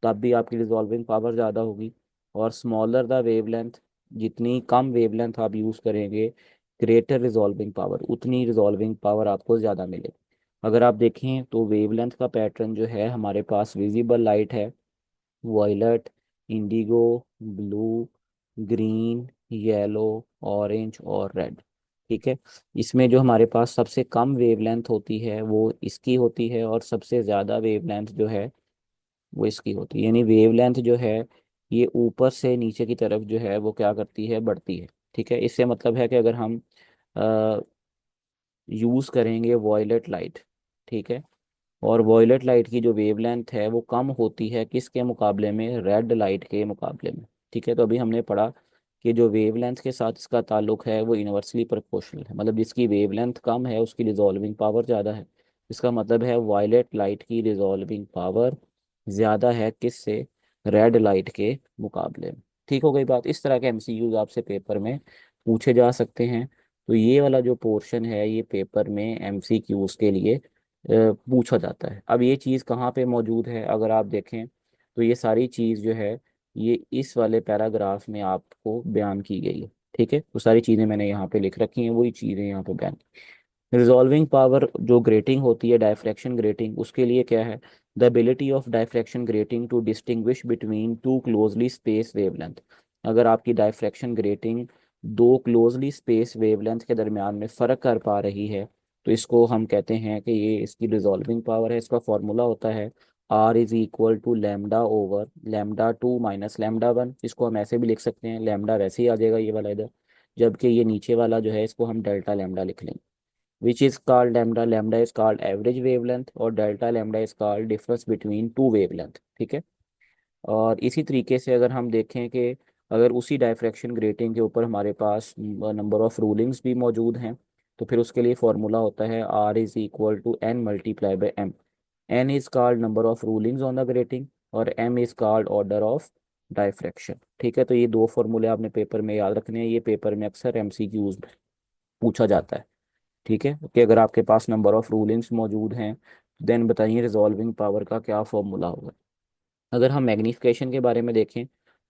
तब भी आपकी रिजॉल्विंग पावर ज़्यादा होगी। और स्मॉलर द वेवलेंथ, जितनी कम वेवलेंथ आप यूज़ करेंगे, ग्रेटर रिजॉल्विंग पावर, उतनी रिजॉल्विंग पावर आपको ज़्यादा मिलेगी। अगर आप देखें तो वेवलेंथ का पैटर्न जो है हमारे पास, विजिबल लाइट है violet, indigo, blue, green, yellow, orange और रेड। ठीक है, इसमें जो हमारे पास सबसे कम वेवलेंथ होती है वो इसकी होती है, और सबसे ज़्यादा वेवलेंथ जो है वो इसकी होती है। यानी वेवलेंथ जो है ये ऊपर से नीचे की तरफ जो है वो क्या करती है, बढ़ती है। ठीक है, इससे मतलब है कि अगर हम यूज़ करेंगे वॉयलेट लाइट, ठीक है, और वॉयलेट लाइट की जो वेवलेंथ है वो कम होती है किसके मुकाबले में, रेड लाइट के मुकाबले में। ठीक है, तो अभी हमने पढ़ा कि जो वेवलेंथ के साथ इसका ताल्लुक है वो इनवर्सली प्रोपोर्शनल है, मतलब जिसकी वेवलेंथ कम है उसकी रिजॉल्विंग पावर ज़्यादा है। इसका मतलब है वॉयलेट लाइट की रिजॉल्विंग पावर ज़्यादा है किससे, रेड लाइट के मुकाबले में। ठीक हो गई बात। इस तरह के एमसीक्यूज आपसे पेपर में पूछे जा सकते हैं। तो ये वाला जो पोर्शन है ये पेपर में एमसीक्यूज के लिए पूछा जाता है। अब ये चीज़ कहाँ पे मौजूद है, अगर आप देखें तो ये सारी चीज़ जो है ये इस वाले पैराग्राफ में आपको बयान की गई है। ठीक है, तो सारी चीज़ें मैंने यहाँ पे लिख रखी हैं, वही चीज़ें यहाँ पे बयान। रिजॉल्विंग पावर जो ग्रेटिंग होती है, डायफ्रैक्शन ग्रेटिंग, उसके लिए क्या है, the ability of diffraction grating to distinguish between two closely space wavelength. अगर आपकी डायफ्रैक्शन ग्रेटिंग दो क्लोजली स्पेस वेवलेंथ के दरमियान में फ़र्क कर पा रही है, तो इसको हम कहते हैं कि ये इसकी रिजॉल्विंग पावर है। इसका फॉर्मूला होता है R is equal to lambda over λ2 minus λ1। इसको हम ऐसे भी लिख सकते हैं, लैम्डा वैसे ही आ जाएगा ये वाला इधर, जबकि ये नीचे वाला जो है इसको हम डेल्टा लैम्डा लिख लेंगे। Which is called lambda, lambda is called average wavelength और delta lambda is called difference between two wavelength. ठीक है। और इसी तरीके से अगर हम देखें कि अगर उसी डायफ्रैक्शन ग्रेटिंग के ऊपर हमारे पास नंबर ऑफ रूलिंग्स भी मौजूद हैं, तो फिर उसके लिए फॉर्मूला होता है R is equal to n multiply by m। n is called number of rulings on the grating और m is called order of diffraction. ठीक है। तो ये दो फॉर्मूले आपने पेपर में याद रखने हैं, ये पेपर में अक्सर MCQs पूछा जाता है। ठीक है, कि अगर आपके पास नंबर ऑफ रूलिंग्स मौजूद हैं, देन बताइए रिजॉल्विंग पावर का क्या फॉर्मूला होगा। अगर हम मैग्नीफिकेशन के बारे में देखें,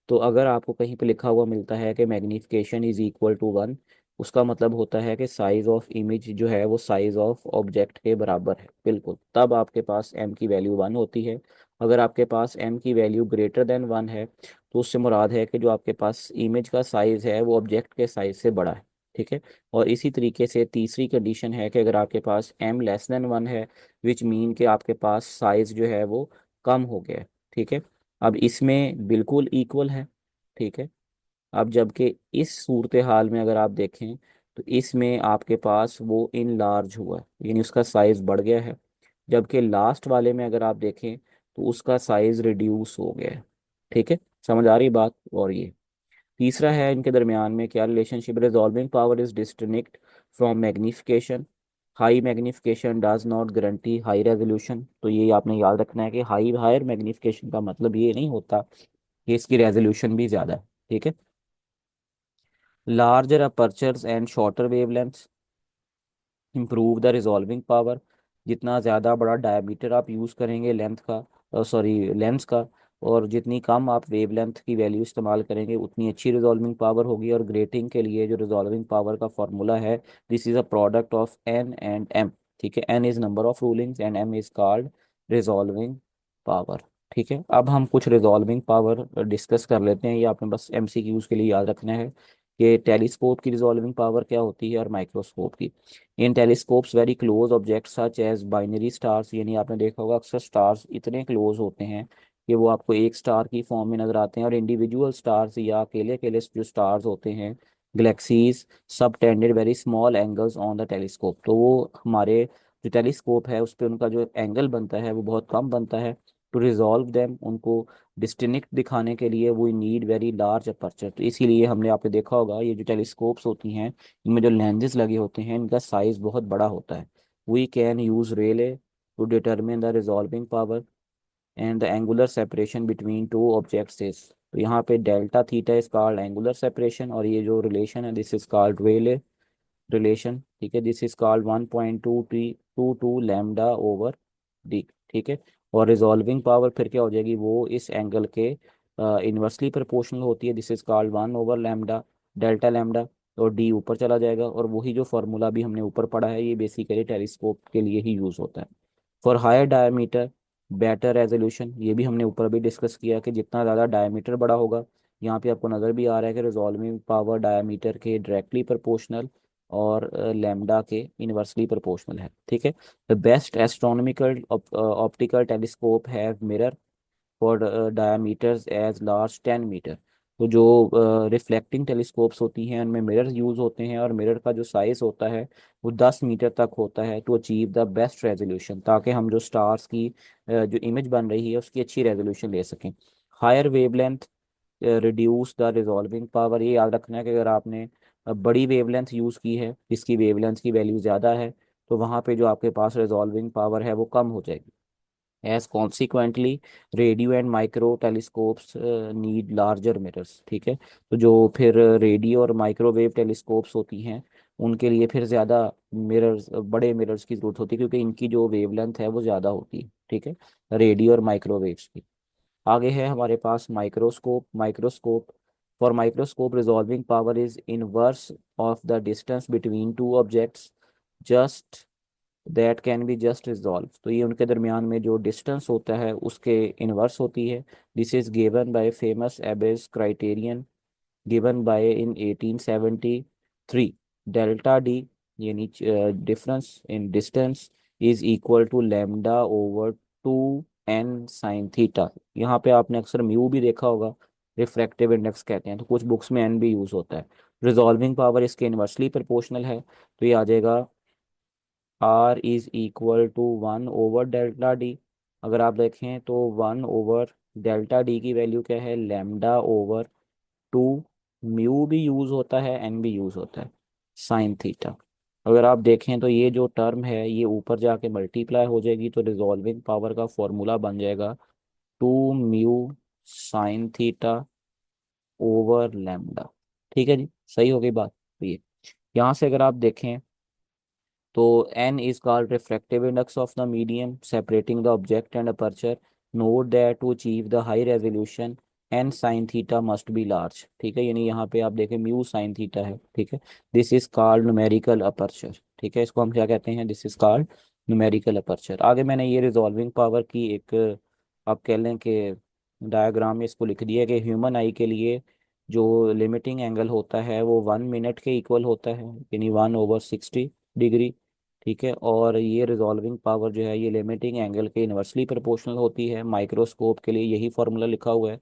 तो अगर आपको कहीं पे लिखा हुआ मिलता है कि मैग्नीफिकेशन इज इक्वल टू 1, उसका मतलब होता है कि साइज ऑफ इमेज जो है वो साइज ऑफ ऑब्जेक्ट के बराबर है, बिल्कुल, तब आपके पास m की वैल्यू 1 होती है। अगर आपके पास m की वैल्यू ग्रेटर देन 1 है, तो उससे मुराद है कि जो आपके पास इमेज का साइज है वो ऑब्जेक्ट के साइज से बड़ा है। ठीक है। और इसी तरीके से तीसरी कंडीशन है कि अगर आपके पास m लेस देन 1 है, विच मीन कि आपके पास साइज जो है वो कम हो गया है। ठीक है। अब इसमें बिल्कुल इक्वल है। ठीक है। अब जबकि इस सूरत हाल में अगर आप देखें, तो इसमें आपके पास वो इन लार्ज हुआ है, यानी उसका साइज बढ़ गया है। जबकि लास्ट वाले में अगर आप देखें, तो उसका साइज रिड्यूस हो गया है। ठीक है, समझ आ रही बात। और ये तीसरा है, इनके दरमियान में क्या relationship, resolving power is distinct from magnification. High magnification does not guarantee high resolution. तो ये आपने याद रखना है कि हायर मैग्निफिकेशन का मतलब ये नहीं होता कि इसकी रेजोल्यूशन भी ज़्यादा है। ठीक है। Larger apertures and shorter wavelengths improve the resolving power. जितना ज़्यादा बड़ा डायमीटर आप यूज़ करेंगे लेंथ का, सॉरी लेंस का, और जितनी कम आप वेवलेंथ की वैल्यू इस्तेमाल करेंगे, उतनी अच्छी रिजॉल्विंग पावर होगी। और ग्रेटिंग के लिए जो रिजॉल्विंग पावर का फॉर्मूला है, this is a product of N and M. ठीक है, N is number of rulings and M is called resolving power. ठीक है। अब हम कुछ रिजॉल्विंग पावर डिस्कस कर लेते हैं, ये आपने बस MCQs के लिए याद रखना है कि टेलीस्कोप की रिजॉल्विंग पावर क्या होती है और माइक्रोस्कोप की। In telescopes very close object such as binary stars, यानी आपने देखा होगा अक्सर स्टार्स इतने क्लोज होते हैं कि वो आपको एक स्टार की फॉर्म में नजर आते हैं। और इंडिविजुअल स्टार्स या अकेले अकेले जो स्टार्स होते हैं, गैलेक्सीज, सब tended very small angles on the telescope. तो वो हमारे जो टेलीस्कोप है उस पर उनका जो एंगल बनता है वो बहुत कम बनता है। टू रिजॉल्व देम, उनको डिस्टिंक्ट दिखाने के लिए वो नीड वेरी लार्ज अपर्चर। तो इसीलिए हमने आपने देखा होगा ये जो टेलीस्कोप्स होती हैं, इनमें जो लेंसेज लगे होते हैं इनका साइज बहुत बड़ा होता है। We can use Rayleigh to determine the resolving power and the angular separation between two objects is. तो यहाँ पे delta theta is called angular separation, और ये जो रिलेशन है this is called Rayleigh relation. ठीक है, this is called 1.22 lambda over D. ठीक है। और रिजॉल्विंग पावर फिर क्या हो जाएगी, वो इस एंगल के इन्वर्सली प्रोपोर्शनल होती है, this is called 1/λ delta lambda. और डी ऊपर चला जाएगा, और वही जो फार्मूला भी हमने ऊपर पढ़ा है ये बेसिकली टेलीस्कोप के लिए ही यूज होता है। For higher diameter better resolution, ये भी हमने ऊपर भी डिस्कस किया कि जितना ज़्यादा डायमीटर बड़ा होगा, यहाँ पे आपको नज़र भी आ रहा है कि रिजॉल्विंग पावर डायमीटर के डायरेक्टली प्रोपोर्शनल और लैम्डा के इनवर्सली प्रोपोर्शनल है। ठीक है। The best astronomical optical telescope have mirror for diameters as large 10 metre. तो जो रिफ्लेक्टिंग टेलीस्कोप्स होती हैं उनमें मिरर यूज होते हैं, और मिरर का जो साइज होता है वो 10 मीटर तक होता है, to achieve the best resolution, ताकि हम जो स्टार्स की जो इमेज बन रही है उसकी अच्छी रेजोल्यूशन ले सकें। Higher wavelength reduce the resolving power. ये याद रखना है कि अगर आपने बड़ी वेवलेंथ यूज़ की है, इसकी वेवलेंथ की वैल्यू ज़्यादा है, तो वहाँ पे जो आपके पास रिजॉल्विंग पावर है वो कम हो जाएगी। As consequently radio and micro telescopes need larger mirrors. ठीक है। तो जो फिर रेडियो और माइक्रोवेव टेलीस्कोप्स होती हैं उनके लिए फिर ज़्यादा मिरर्स, बड़े मिरर्स की ज़रूरत होती है, क्योंकि इनकी जो वेवलेंथ है वो ज़्यादा होती है। ठीक है, रेडियो और माइक्रोवेव्स की। आगे है हमारे पास microscope. Microscope, for microscope resolving power is inverse of the distance between two objects just that can be just resolve. तो ये उनके दरमियान में जो डिस्टेंस होता है उसके इनवर्स होती है। This is given by famous Abbe's criterion given by in 1873, delta D यानी difference in distance is equal to lambda over 2 n sin theta. यहाँ पे आपने अक्सर म्यू भी देखा होगा, रिफ्रैक्टिव इंडेक्स कहते हैं, तो कुछ बुक्स में एन भी यूज होता है। रिजॉल्विंग पावर इसके इन्वर्सली प्रोपोर्शनल है, तो ये आ जाएगा R इज इक्वल टू 1/डेल्टा डी। अगर आप देखें तो 1/डेल्टा डी की वैल्यू क्या है, लैम्डा/2। म्यू भी यूज होता है, एन भी यूज होता है, साइन थीटा। अगर आप देखें तो ये जो टर्म है ये ऊपर जाके मल्टीप्लाई हो जाएगी, तो रिजॉल्विंग पावर का फॉर्मूला बन जाएगा 2 म्यू sin थीटा/लैम्डा। ठीक है जी, सही हो गई बात। तो ये यहाँ से अगर आप देखें तो n is called refractive index of the medium separating the object and aperture. Note that to achieve the high resolution n sin theta must be large। ठीक है, यानी यहाँ पे आप देखें म्यू साइन थीटा है। ठीक है, this is called numerical aperture. ठीक है, इसको हम क्या कहते हैं, this is called numerical aperture. आगे मैंने ये रिजॉल्विंग पावर की एक, आप कह लें कि डायग्राम में इसको लिख दिया कि ह्यूमन आई के लिए जो लिमिटिंग एंगल होता है वो 1 मिनट के इक्वल होता है, यानी 1/60 डिग्री। ठीक है, और ये रिजॉल्विंग पावर जो है ये लिमिटिंग एंगल के इन्वर्सली प्रोपोर्शनल होती है। माइक्रोस्कोप के लिए यही फार्मूला लिखा हुआ है,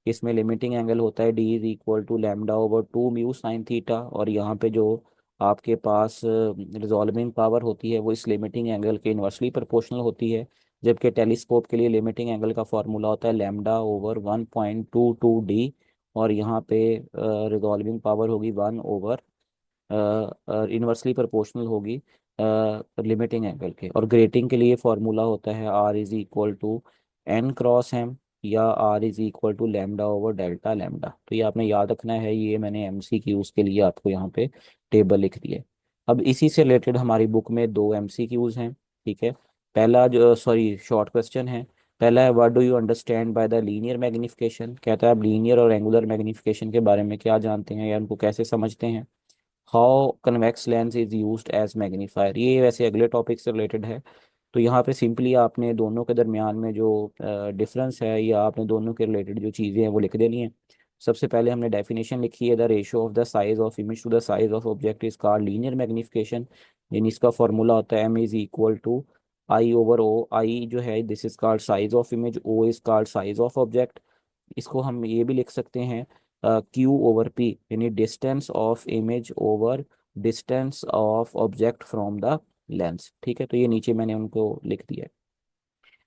इसमें लिमिटिंग एंगल होता है डी इज इक्वल टू लैम्डा/2 म्यू sin थीटा, और यहाँ पे जो आपके पास रिजॉल्विंग पावर होती है वो इस लिमिटिंग एंगल के इन्वर्सली प्रोपोर्शनल होती है। जबकि टेलीस्कोप के लिए लिमिटिंग एंगल का फार्मूला होता है लैम्डा/1.22 डी, और यहाँ पे रिजॉल्विंग पावर होगी 1 ओवर, इन्वर्सली प्रोपोर्शनल होगी लिमिटिंग एंगल के। और ग्रेटिंग के लिए फॉर्मूला होता है are is equal to n×m, या आर इज इक्वल टू लैम्डा/डेल्टा लैम्डा। तो ये आपने याद रखना है, ये मैंने MCQs के लिए आपको यहाँ पे टेबल लिख दिया है। अब इसी से रिलेटेड हमारी बुक में दो MCQs हैं। ठीक है, पहला जो सॉरी शॉर्ट क्वेश्चन है, पहला है what do you understand by the linear magnification. कहता है आप लीनियर और एंगुलर मैग्निफिकेशन के बारे में क्या जानते हैं या उनको कैसे समझते हैं। How convex lens is used as magnifier, ये वैसे अगले टॉपिक से रिलेटेड है। तो यहाँ पे सिंपली आपने दोनों के दरमियान में जो डिफरेंस है या आपने दोनों के रिलेटेड जो चीज़ें हैं वो लिख देनी है। सबसे पहले हमने डेफिनेशन लिखी है, the ratio of the size of image to the size of object is called linear magnification. यानी इसका फॉर्मूला होता है M is equal to I/O। I जो है this is called size of image, O is called size of object. इसको हम ये भी लिख सकते हैं Q/P, यानी distance of image over distance of object from the lens. ठीक है, तो ये नीचे मैंने उनको लिख दिया है।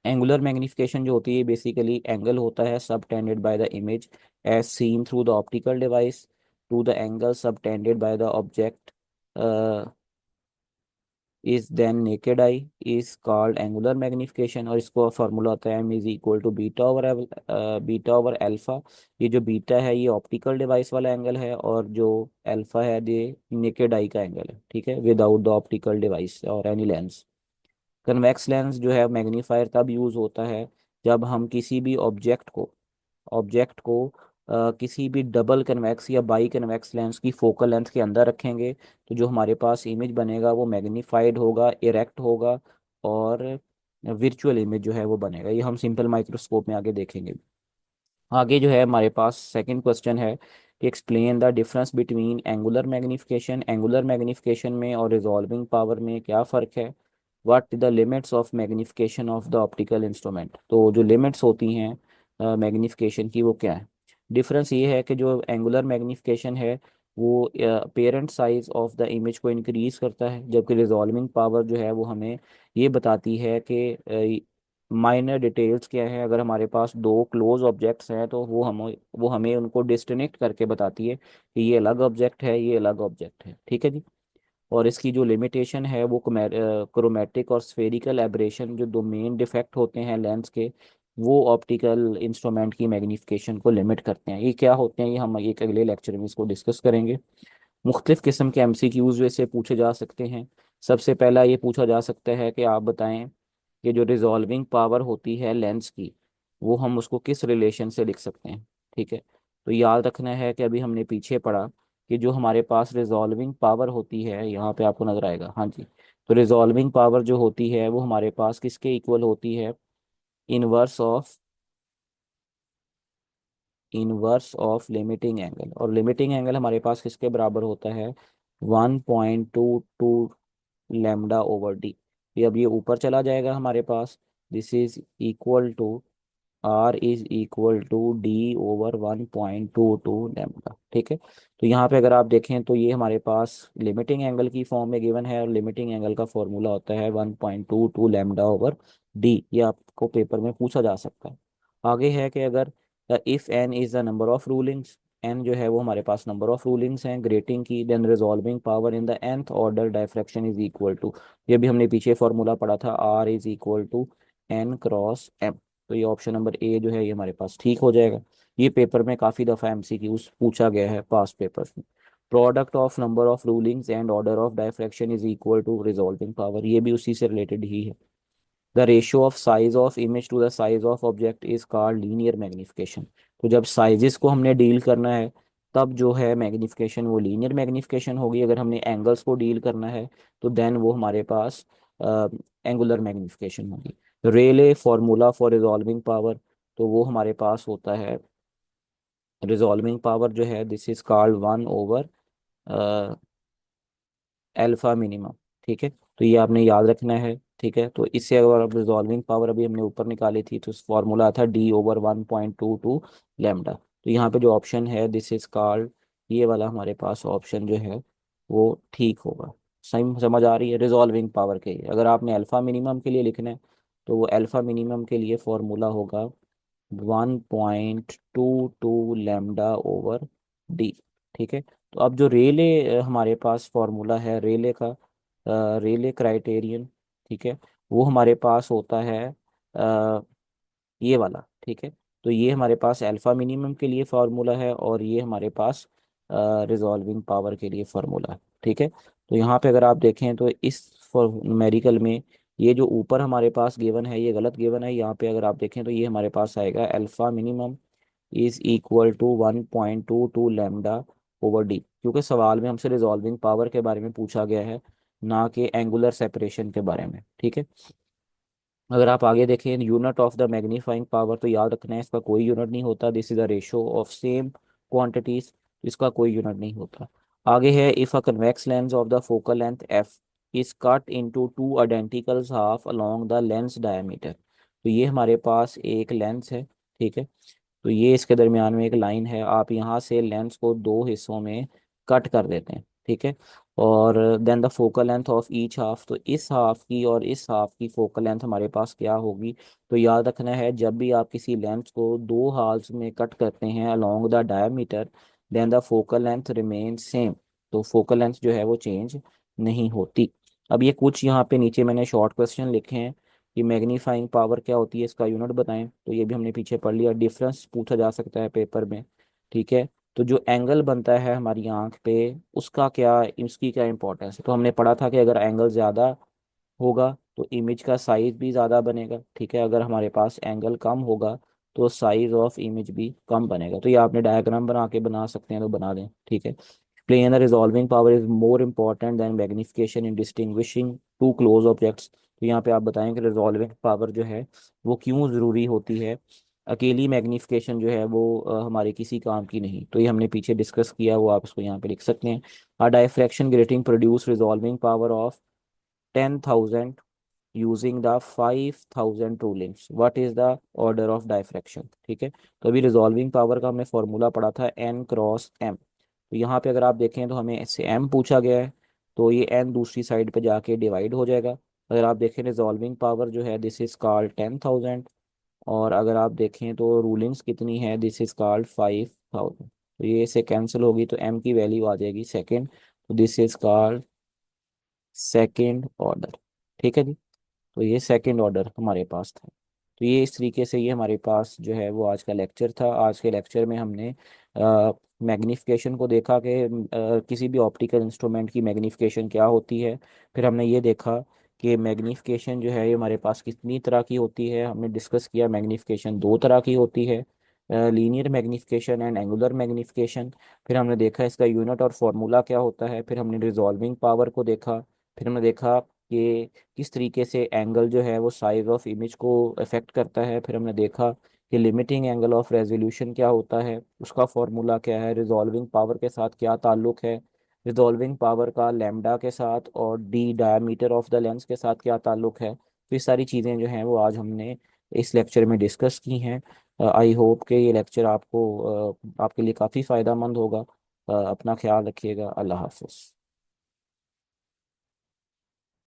एंगुलर मैग्निफिकेशन जो होती है बेसिकली एंगल होता है subtended by the image as seen through the optical device to the angle subtended by the object is then naked eye is called angular magnification. और इसको फार्मूला होता है M is equal to beta over alpha. ये जो beta है ये optical device वाला angle है, और जो अल्फा है ये नेकेड आई का एंगल है। ठीक है, विदाउट द ऑप्टिकल डिवाइस और एनी लेंस। कन्वेक्स लेंस जो है मैग्नीफायर तब यूज होता है जब हम किसी भी ऑब्जेक्ट को किसी भी डबल कन्वेक्स या बाई कन्वेक्स लेंस की फोकल लेंथ के अंदर रखेंगे, तो जो हमारे पास इमेज बनेगा वो मैग्नीफाइड होगा, इरेक्ट होगा, और वर्चुअल इमेज जो है वो बनेगा। ये हम सिंपल माइक्रोस्कोप में आगे देखेंगे। आगे जो है हमारे पास सेकंड क्वेश्चन है कि explain the difference between angular magnification में और रिजॉल्विंग पावर में क्या फ़र्क है। What the limits of magnification of the optical instrument, तो जो लिमिट्स होती हैं मैग्निफिकेशन की वो क्या है। डिफरेंस ये है कि जो एंगुलर मैग्निफिकेशन है वो parent size of the image को इंक्रीज करता है, जबकि रिजॉल्विंग पावर जो है वो हमें ये बताती है कि माइनर डिटेल्स क्या है। अगर हमारे पास दो क्लोज ऑब्जेक्ट्स हैं तो वो हमें उनको डिस्कनेक्ट करके बताती है कि ये अलग ऑब्जेक्ट है, ये अलग ऑब्जेक्ट है। ठीक है जी, और इसकी जो लिमिटेशन है वो क्रोमेटिक और स्फेरिकल एब्रेशन, जो दो मेन डिफेक्ट होते हैं लेंस के, वो ऑप्टिकल इंस्ट्रूमेंट की मैग्निफिकेशन को लिमिट करते हैं। ये क्या होते हैं ये हम एक अगले लेक्चर में इसको डिस्कस करेंगे। मुख्तलिफ किस्म के MCQs वैसे पूछे जा सकते हैं। सबसे पहला ये पूछा जा सकता है कि आप बताएं कि जो रिजॉल्विंग पावर होती है लेंस की वो हम उसको किस रिलेशन से लिख सकते हैं। ठीक है, तो याद रखना है कि अभी हमने पीछे पढ़ा कि जो हमारे पास रिजॉल्विंग पावर होती है, यहाँ पे आपको नजर आएगा, हाँ जी, तो रिजॉल्विंग पावर जो होती है वो हमारे पास किसके इक्वल होती है, inverse of inverse of limiting angle, और लिमिटिंग एंगल हमारे पास किसके बराबर होता है, 1.22 लैम्डा ओवर डी। ये अब ये ऊपर चला जाएगा हमारे पास, this is equal to R is equal to D over 1.22 lambda. ठीक है, तो यहाँ पे अगर आप देखें तो ये हमारे पास लिमिटिंग एंगल की फॉर्म में गिवन है, और लिमिटिंग एंगल का फॉर्मूला होता है 1.22 लैम्डा ओवर डी। ये आपको पेपर में पूछा जा सकता है। आगे है कि अगर if N is the number of rulings, N जो है वो हमारे पास नंबर ऑफ रूलिंग्स हैं ग्रेटिंग की, then resolving power in the nth order diffraction is equal to, ये भी हमने पीछे फॉर्मूला पढ़ा था, R is equal to N cross M. तो ये ऑप्शन नंबर ए जो है ये हमारे पास ठीक हो जाएगा। ये पेपर में काफ़ी दफ़ा एमसीक्यूज पूछा गया है पास्ट पेपर्स में। Product of number of rulings and order of diffraction is equal to resolving power, ये भी उसी से रिलेटेड ही है। The ratio of size of image to the size of object is called linear magnification. तो जब sizes को हमने डील करना है तब जो है मैग्निफिकेशन वो लीनियर मैग्निफिकेशन होगी, अगर हमने एंगल्स को डील करना है तो देन वो हमारे पास एंगुलर मैग्निफिकेशन होगी। रेले फॉर्मूला फॉर रिजॉल्विंग पावर, तो वो हमारे पास होता है, रिजॉल्विंग पावर जो है this is called 1/, alpha minimum. ठीक है, तो ये आपने याद रखना है। ठीक है, तो इससे अगर आप रिजॉल्विंग पावर अभी हमने ऊपर निकाली थी तो फॉर्मूला था डी ओवर 1.22 लैम्डा। तो यहाँ पे जो ऑप्शन है दिस इज कॉल्ड, ये वाला हमारे पास ऑप्शन जो है वो ठीक होगा। सही समझ आ रही है, रिजॉल्विंग पावर के लिए अगर आपने अल्फा मिनिमम के लिए लिखना है तो वो अल्फा मिनिमम के लिए फॉर्मूला होगा 1.22 लैम्डा ओवर डी। ठीक है, तो अब जो रेले हमारे पास फॉर्मूला है रेले का, रेले क्राइटेरियन, ठीक है, वो हमारे पास होता है ये वाला। ठीक है, तो ये हमारे पास अल्फा मिनिमम के लिए फार्मूला है और ये हमारे पास रिजॉल्विंग पावर के लिए फार्मूला है। ठीक है, तो यहाँ पे अगर आप देखें तो इस न्यूमेरिकल में ये जो ऊपर हमारे पास गिवन है ये गलत गिवन है। यहाँ पे अगर आप देखें तो ये हमारे पास आएगा alpha minimum is equal to 1.22 lambda over D, क्योंकि सवाल में हमसे रिजॉल्विंग पावर के बारे में पूछा गया है, ना कि एंगुलर सेपरेशन के बारे में। ठीक है, अगर आप आगे देखें unit of the magnifying power, तो याद रखना है इसका कोई यूनिट नहीं होता, this is the ratio of same quantities, इसका कोई यूनिट नहीं होता। आगे है if a convex lens of the focal length F is cut into two identical half along the lens diameter, तो ये हमारे पास एक लेंस है। ठीक है, तो ये इसके दरमियान में एक लाइन है, आप यहाँ से लेंस को दो हिस्सों में कट कर देते हैं। ठीक है, और then the focal length of each half, तो इस हाफ की और इस हाफ की फोकल लेंथ हमारे पास क्या होगी। तो याद रखना है जब भी आप किसी लेंस को दो हाफ्स में कट करते हैं along the diameter, then the focal length remain same, तो फोकल लेंथ जो है वो चेंज नहीं होती। अब ये कुछ यहाँ पे नीचे मैंने शॉर्ट क्वेश्चन लिखे हैं कि मैग्नीफाइंग पावर क्या होती है, इसका यूनिट बताएं, तो ये भी हमने पीछे पढ़ लिया। डिफरेंस पूछा जा सकता है पेपर में। ठीक है, तो जो एंगल बनता है हमारी आंख पे उसका क्या, इसकी क्या इंपॉर्टेंस है, तो हमने पढ़ा था कि अगर एंगल ज़्यादा होगा तो इमेज का साइज भी ज़्यादा बनेगा। ठीक है, अगर हमारे पास एंगल कम होगा तो साइज ऑफ इमेज भी कम बनेगा। तो ये आपने डायग्राम बना के बना सकते हैं तो बना दें। ठीक है, plane resolving power is more important than magnification in distinguishing two close objects, तो यहाँ पे आप बताएं कि रिजॉल्विंग पावर जो है वो क्यों ज़रूरी होती है, अकेली मैग्निफिकेशन जो है वो हमारे किसी काम की नहीं। तो ये हमने पीछे डिस्कस किया, वो आप इसको यहाँ पे लिख सकते हैं। A diffraction grating produce resolving power of 10,000 using the 5,000 rulings, what is the order of diffraction. ठीक है, तो अभी रिजॉल्विंग पावर का हमने फॉर्मूला पढ़ा था एन क्रॉस एम, तो यहाँ पे अगर आप देखें तो हमें इससे एम पूछा गया है, तो ये एन दूसरी साइड पे जाके डिवाइड हो जाएगा। अगर आप देखें रिजॉल्विंग पावर जो है दिस इज कॉल्ड 10,000, और अगर आप देखें तो रूलिंग्स कितनी है दिस इज कॉल्ड 5,000, तो ये से कैंसिल होगी तो एम की वैल्यू आ जाएगी सेकेंड, तो this is called second order. ठीक है जी, तो ये सेकंड ऑर्डर हमारे पास था। तो ये इस तरीके से ये हमारे पास जो है वो आज का लेक्चर था। आज के लेक्चर में हमने मैग्निफिकेशन को देखा कि किसी भी ऑप्टिकल इंस्ट्रूमेंट की मैग्निफिकेशन क्या होती है। फिर हमने ये देखा कि मैग्निफिकेशन जो है ये हमारे पास कितनी तरह की होती है। हमने डिस्कस किया मैग्निफिकेशन दो तरह की होती है, linear magnification and angular magnification. फिर हमने देखा इसका यूनिट और फार्मूला क्या होता है। फिर हमने रिजॉल्विंग पावर को देखा। फिर हमने देखा कि किस तरीके से एंगल जो है वो साइज ऑफ इमेज को अफेक्ट करता है। फिर हमने देखा कि लिमिटिंग एंगल ऑफ रेजोल्यूशन क्या होता है, उसका फॉर्मूला क्या है, रिजॉल्विंग पावर के साथ क्या ताल्लुक है, रिजॉल्विंग पावर का लैम्डा के साथ और D diameter of the lens के साथ क्या ताल्लुक है। तो ये सारी चीज़ें जो हैं वो आज हमने इस लेक्चर में डिस्कस की हैं। आई होप कि ये लेक्चर आपको आपके लिए काफ़ी फ़ायदा मंद होगा। अपना ख्याल रखिएगा। अल्लाह हाफ़िज़।